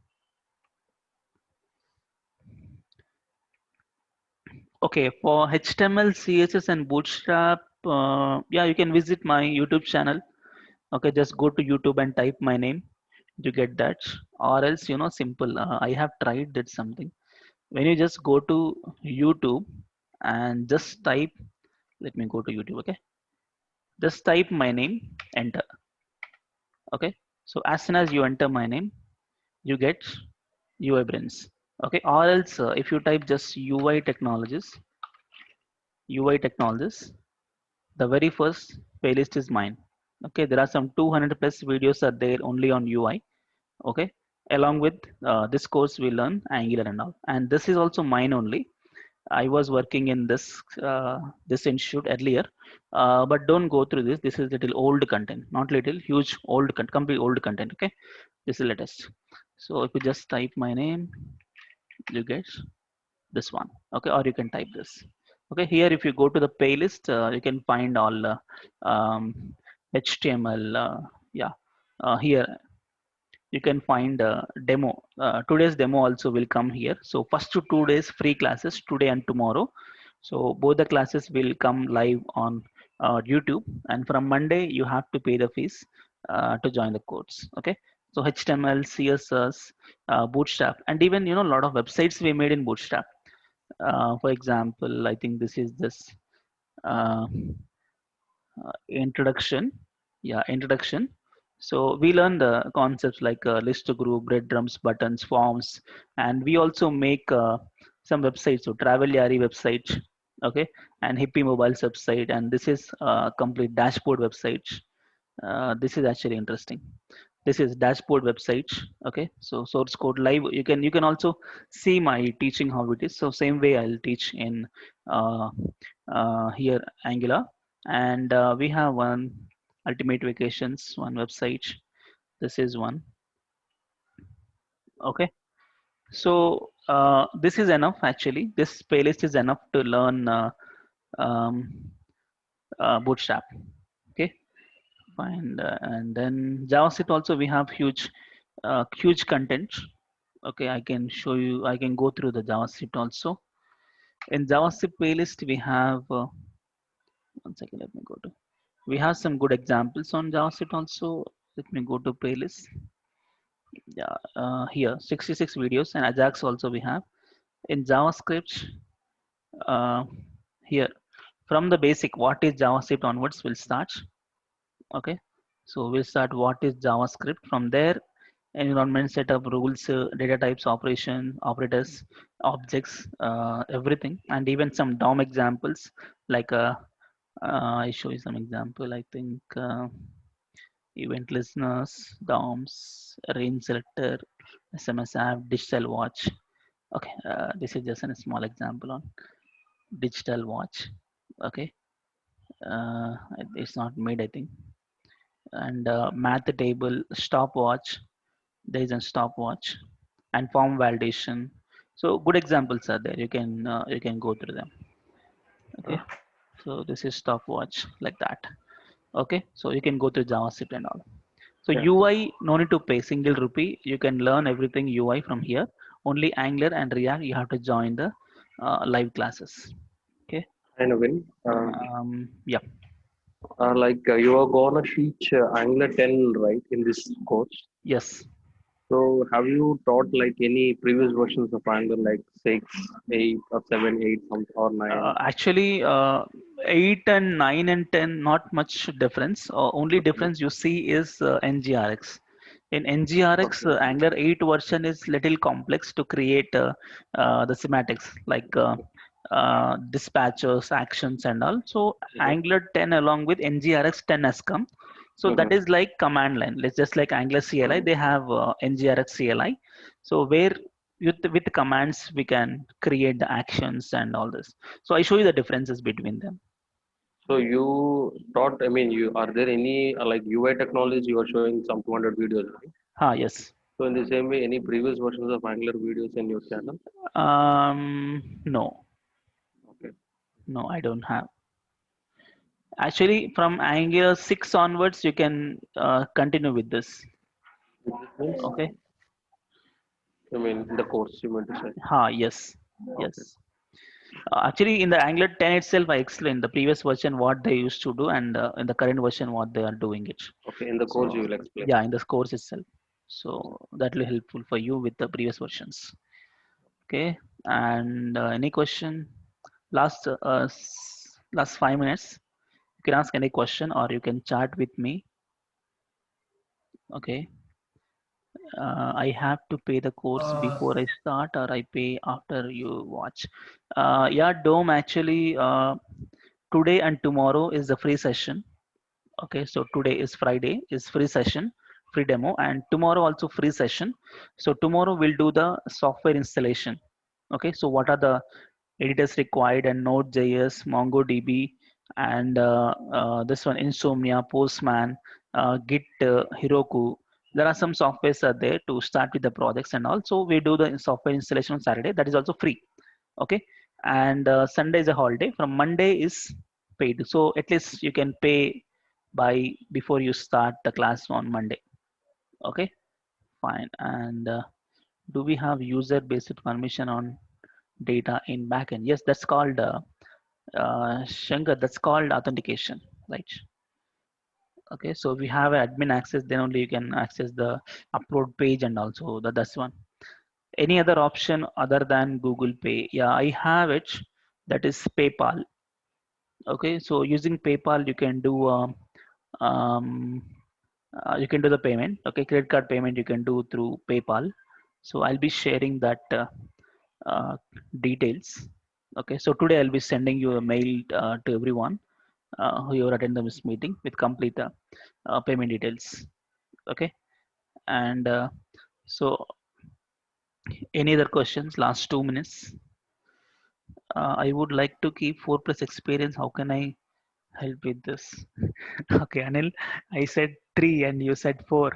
Okay, for HTML, CSS, and Bootstrap, yeah, you can visit my YouTube channel. Okay, just go to YouTube and type my name. You get that, or else simple. I have tried that something. When you just go to YouTube and just type, let me go to YouTube. Okay, just type my name, enter. Okay, so as soon as you enter my name, you get UI Brains. Okay, or else if you type just UI technologies, the very first playlist is mine. Okay, there are some 200 plus videos are there only on UI. Okay, along with this course we learn Angular and all, and this is also mine only. I was working in this institute earlier, but don't go through this. This is little old content, not little, huge old content, complete old content. Okay, this is latest. So if you just type my name, you get this one. Okay, or you can type this. Okay, here if you go to the playlist, you can find all HTML. Yeah, here you can find a demo. Today's demo also will come here. So first 2 days free classes, today and tomorrow. So both the classes will come live on YouTube, and from Monday you have to pay the fees to join the course. Okay. So HTML, CSS, Bootstrap, and even a lot of websites we made in Bootstrap. For example, I think this is this uh, introduction. Yeah, introduction. So we learn the concepts like list group, breadcrumbs, buttons, forms, and we also make some websites. So Travel Yari website, okay, and Hippie Mobile's website, and this is complete dashboard website. This is actually interesting. This is dashboard website. Okay, so source code live. You can also see my teaching how it is. So same way I'll teach in uh, here Angular, and we have one ultimate vacations, one website. This is one. Okay, so this is enough actually. This playlist is enough to learn um, Bootstrap. Okay, fine. And then JavaScript also we have huge content. Okay, I can show you. I can go through the JavaScript also. In JavaScript playlist we have. One second, let me go to. We have some good examples on JavaScript also. Let me go to playlist. Yeah, here 66 videos, and Ajax also we have. In JavaScript, uh, here from the basic, what is JavaScript onwards, we'll start. Okay, so we'll start what is JavaScript. From there, environment setup, rules, data types, operation, operators, objects, everything, and even some DOM examples like I show you some example. I think event listeners, DOMs, range selector, SMS app, digital watch. Okay, this is just a small example on digital watch. Okay, uh, it's not made, I think. And math table, stopwatch. There is a stopwatch and form validation. So good examples are there. You can go through them. Okay, so this is stopwatch like that. Okay, so you can go through JavaScript and all. So Yeah. UI, no need to pay single rupee. You can learn everything UI from here. Only Angular and React, you have to join the live classes. Okay. Hi Navin, Yeah. you are gonna teach Angular 10 right in this course. Yes. So have you taught like any previous versions of Angular like 6, 8 or 7, 8 or 9? Actually, 8 and 9 and 10, not much difference. Only Okay. difference you see is NGRX. In NGRX, Okay. Angular 8 version is little complex to create the semantics like dispatchers, actions, and all. So Mhm. Angular 10 along with NGRX 10 has come. So that Mhm. is like command line. Let's just like Angular CLI, they have NGRX CLI. So where with commands we can create the actions and all this. So I show you the differences between them. So you taught, I mean, you are there any like UI technology you are showing some 200 videos, right? Yes. So in the same way, any previous versions of Angular videos in your channel? No, Okay. no, I don't have. Actually, from Angular 6 onwards, you can continue with this. This means, Okay. I mean, the course you meant to say. Yes, Okay. yes. Actually, in the Angular 10 itself, I explained the previous version what they used to do, and in the current version what they are doing it. Okay. In the course you So will explain. yeah, in this course itself. So that will helpful for you with the previous versions. Okay. And any question? Last 5 minutes. You can ask any question or you can chat with me. Okay. I have to pay the course before I start or I pay after you watch. Yeah, Dome actually today and tomorrow is the free session. Okay, so today is Friday, is free session, free demo, and tomorrow also free session. So tomorrow we'll do the software installation. Okay, so what are the editors required and Node.js, MongoDB, and this one Insomnia, Postman, Git, Heroku. There are some softwares are there to start with the projects and also we do the software installation on Saturday. That is also free. Okay, and Sunday is a holiday. From Monday is paid. So at least you can pay by before you start the class on Monday. Okay, Fine. And do we have user based permission on data in backend? Yes, that's called Shankar, that's called authentication, right? Okay, so we have admin access, then only you can access the upload page, and also that's one. Any other option other than Google Pay? Yeah, I have it. That is PayPal. Okay, so using PayPal, um, you can do the payment. Okay, credit card payment you can do through PayPal. So I'll be sharing that uh, details. Okay, so today I'll be sending you a mail to everyone who are attending this meeting with complete payment details. Okay, and so any other questions? Last 2 minutes. I would like to keep 4+ experience. How can I help with this? Okay, Anil, I said 3 and you said 4.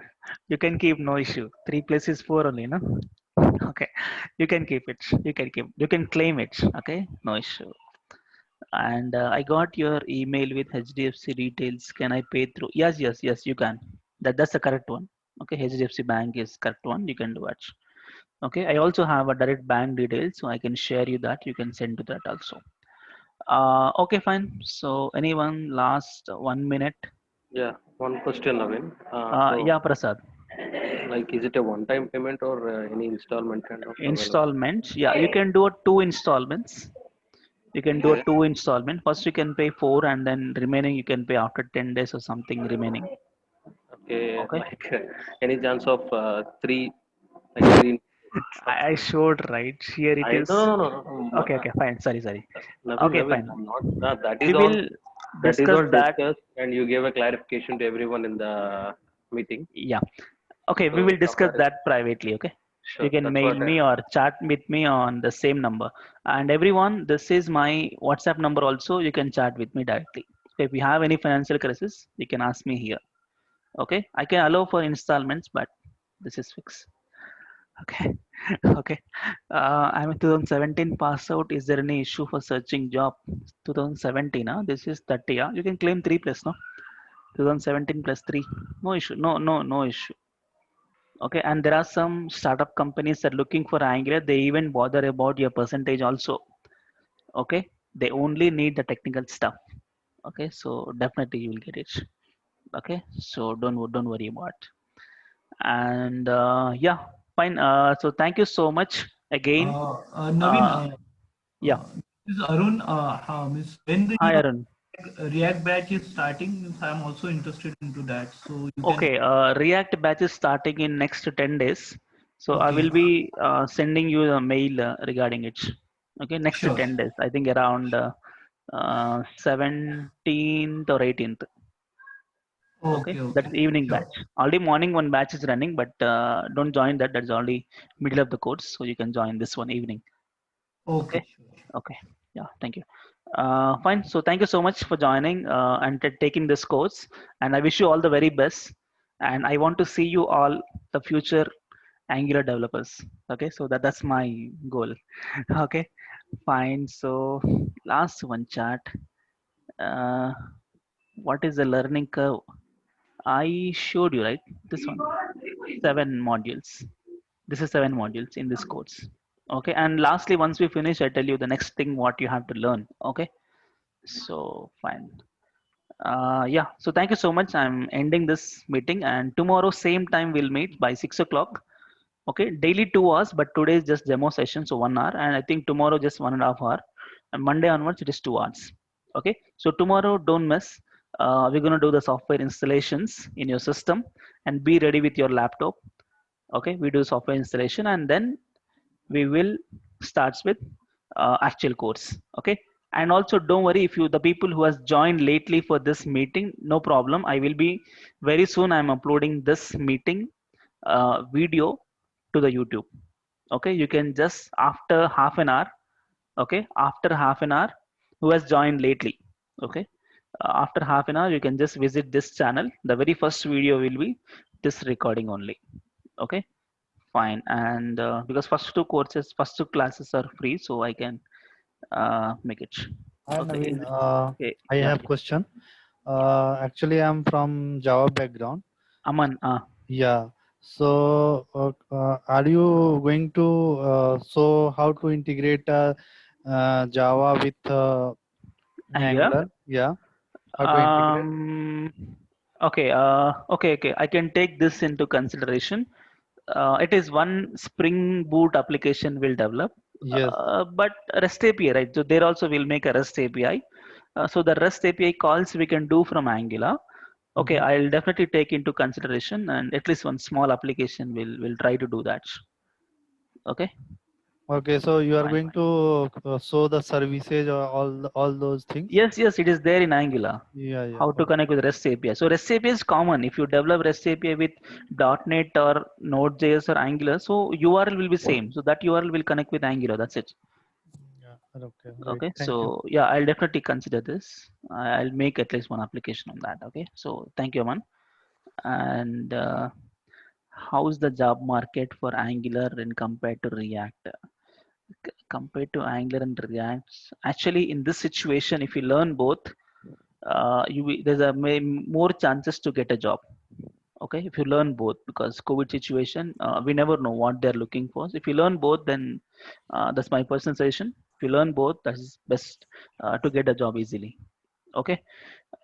You can keep, no issue. 3 plus is 4 only, no? Okay, you can keep it. You can claim it. Okay, no issue. And I got your email with HDFC details. Can I pay through? Yes, yes, yes, you can. That's the correct one. Okay, HDFC Bank is correct one. You can do it. Okay, I also have a direct bank details, so I can share you that. You can send to that also. Okay, fine. So anyone last 1 minute? Yeah, one question, Naveen. Yeah, Prasad. Like, is it a one-time payment or any installment kind of available? Installment. Yeah, you can do a 2 installments. You can do a Okay. 2 installment. First you can pay 4, and then remaining you can pay after 10 days or something remaining. Okay, Okay. like any chance of three, like three? I showed right here it I is. no no no no. Okay, okay, fine. Sorry. Naveen, Okay, Naveen, fine. I'm not. That We is all. will That is discuss all that. discussed, and you gave a clarification to everyone in the meeting. Yeah. Okay, we So will discuss somewhere, that privately. Okay. You sure. can That's mail what. me or chat with me on the same number. And everyone, this is my WhatsApp number also. You can chat with me directly. Okay, if you have any financial crisis, you can ask me here. Okay. I can allow for installments, but this is fixed. Okay. Okay. I'm a 2017 pass out. Is there any issue for searching job? 2017, huh? This is 30. Huh? You can claim 3 plus, no? 2017 plus 3. No issue. No issue. Okay. And there are some startup companies that are looking for Angular. They even bother about your percentage also. Okay. They only need the technical stuff. Okay. So definitely you will get it. Okay. So don't worry about. And yeah, fine. So thank you so much again. Naveen, Uh, yeah. this is Arun. Miss, when the Hi, Arun. React batch is starting, means I'm also interested into that. So you can. Okay, React batch is starting in next 10 days. So I Okay, will be sending you a mail regarding it. Okay, next sure. 10 days. I think around 17th or 18th. Okay, Okay, that's okay, evening sure. batch. Already morning one batch is running, but don't join that. That's already middle of the course. So you can join this one evening. Okay, Okay, sure. okay. Yeah, thank you. Fine. So thank you so much for joining and taking this course. And I wish you all the very best. And I want to see you all the future Angular developers. Okay, so that's my goal. Okay, fine. So last one chat. Uh, what is the learning curve? I showed you, right? This one, 7 modules. This is 7 modules in this course. Okay, and lastly, once we finish, I tell you the next thing what you have to learn. Okay, so fine. Yeah, so thank you so much. I'm ending this meeting, and tomorrow same time we'll meet by 6 o'clock. Okay, daily 2 hours, but today is just demo session, so 1 hour, and I think tomorrow just 1.5 hour, and Monday onwards it is 2 hours. Okay, so tomorrow don't miss. We're gonna do the software installations in your system, and be ready with your laptop. Okay, we do software installation, and then we will starts with actual course. Okay, and also don't worry if you the people who has joined lately for this meeting, no problem. I will be very soon. I'm uploading this meeting video to the YouTube. Okay, you can just after half an hour. Okay, after half an hour, who has joined lately. Okay, after half an hour, you can just visit this channel. The very first video will be this recording only. Okay, fine. And because first two classes are free, so I can make it. Hi Okay, Naveen, okay, I yeah, have question. Actually, I'm from Java background. Aman. Yeah. So, are you going to show how to integrate Java with Angular. Angular? Yeah, how to integrate? Okay. I can take this into consideration. It is one Spring Boot application we'll develop, Yes. but REST API, right? So there also we'll make a REST API. So the REST API calls we can do from Angular. Okay, Mhm. I'll definitely take into consideration, and at least one small application will try to do that. Okay, Okay, so you are fine. going to show the services or all those things? Yes, it is there in Angular. Yeah, yeah. How to connect with REST API. So REST API is common. If you develop REST API with .NET or Node.js or Angular, so URL will be same. So that URL will connect with Angular. That's it. Yeah. Okay, right. Okay. Thank you. So yeah, I'll definitely consider this. I'll make at least one application on that. Okay. So thank you, Aman. And how's the job market for Angular when compared to React? Compared to Angular and React, actually, in this situation, if you learn both, there's more chances to get a job. Okay, if you learn both, because COVID situation, we never know what they're looking for. So if you learn both, then that's my personal suggestion. If you learn both, that is best to get a job easily. Okay.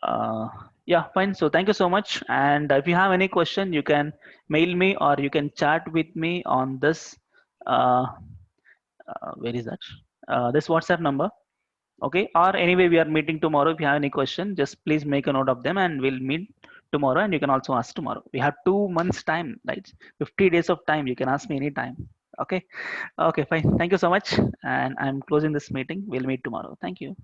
uh, yeah, fine. So thank you so much, and if you have any question, you can mail me or you can chat with me on this uh, where is that, this WhatsApp number. Okay, or anyway, we are meeting tomorrow. If you have any question, just please make a note of them and we'll meet tomorrow, and you can also ask tomorrow. We have 2 months time, right? 50 days of time, you can ask me anytime. Okay. Okay, fine. Thank you so much, and I'm closing this meeting. We'll meet tomorrow. Thank you.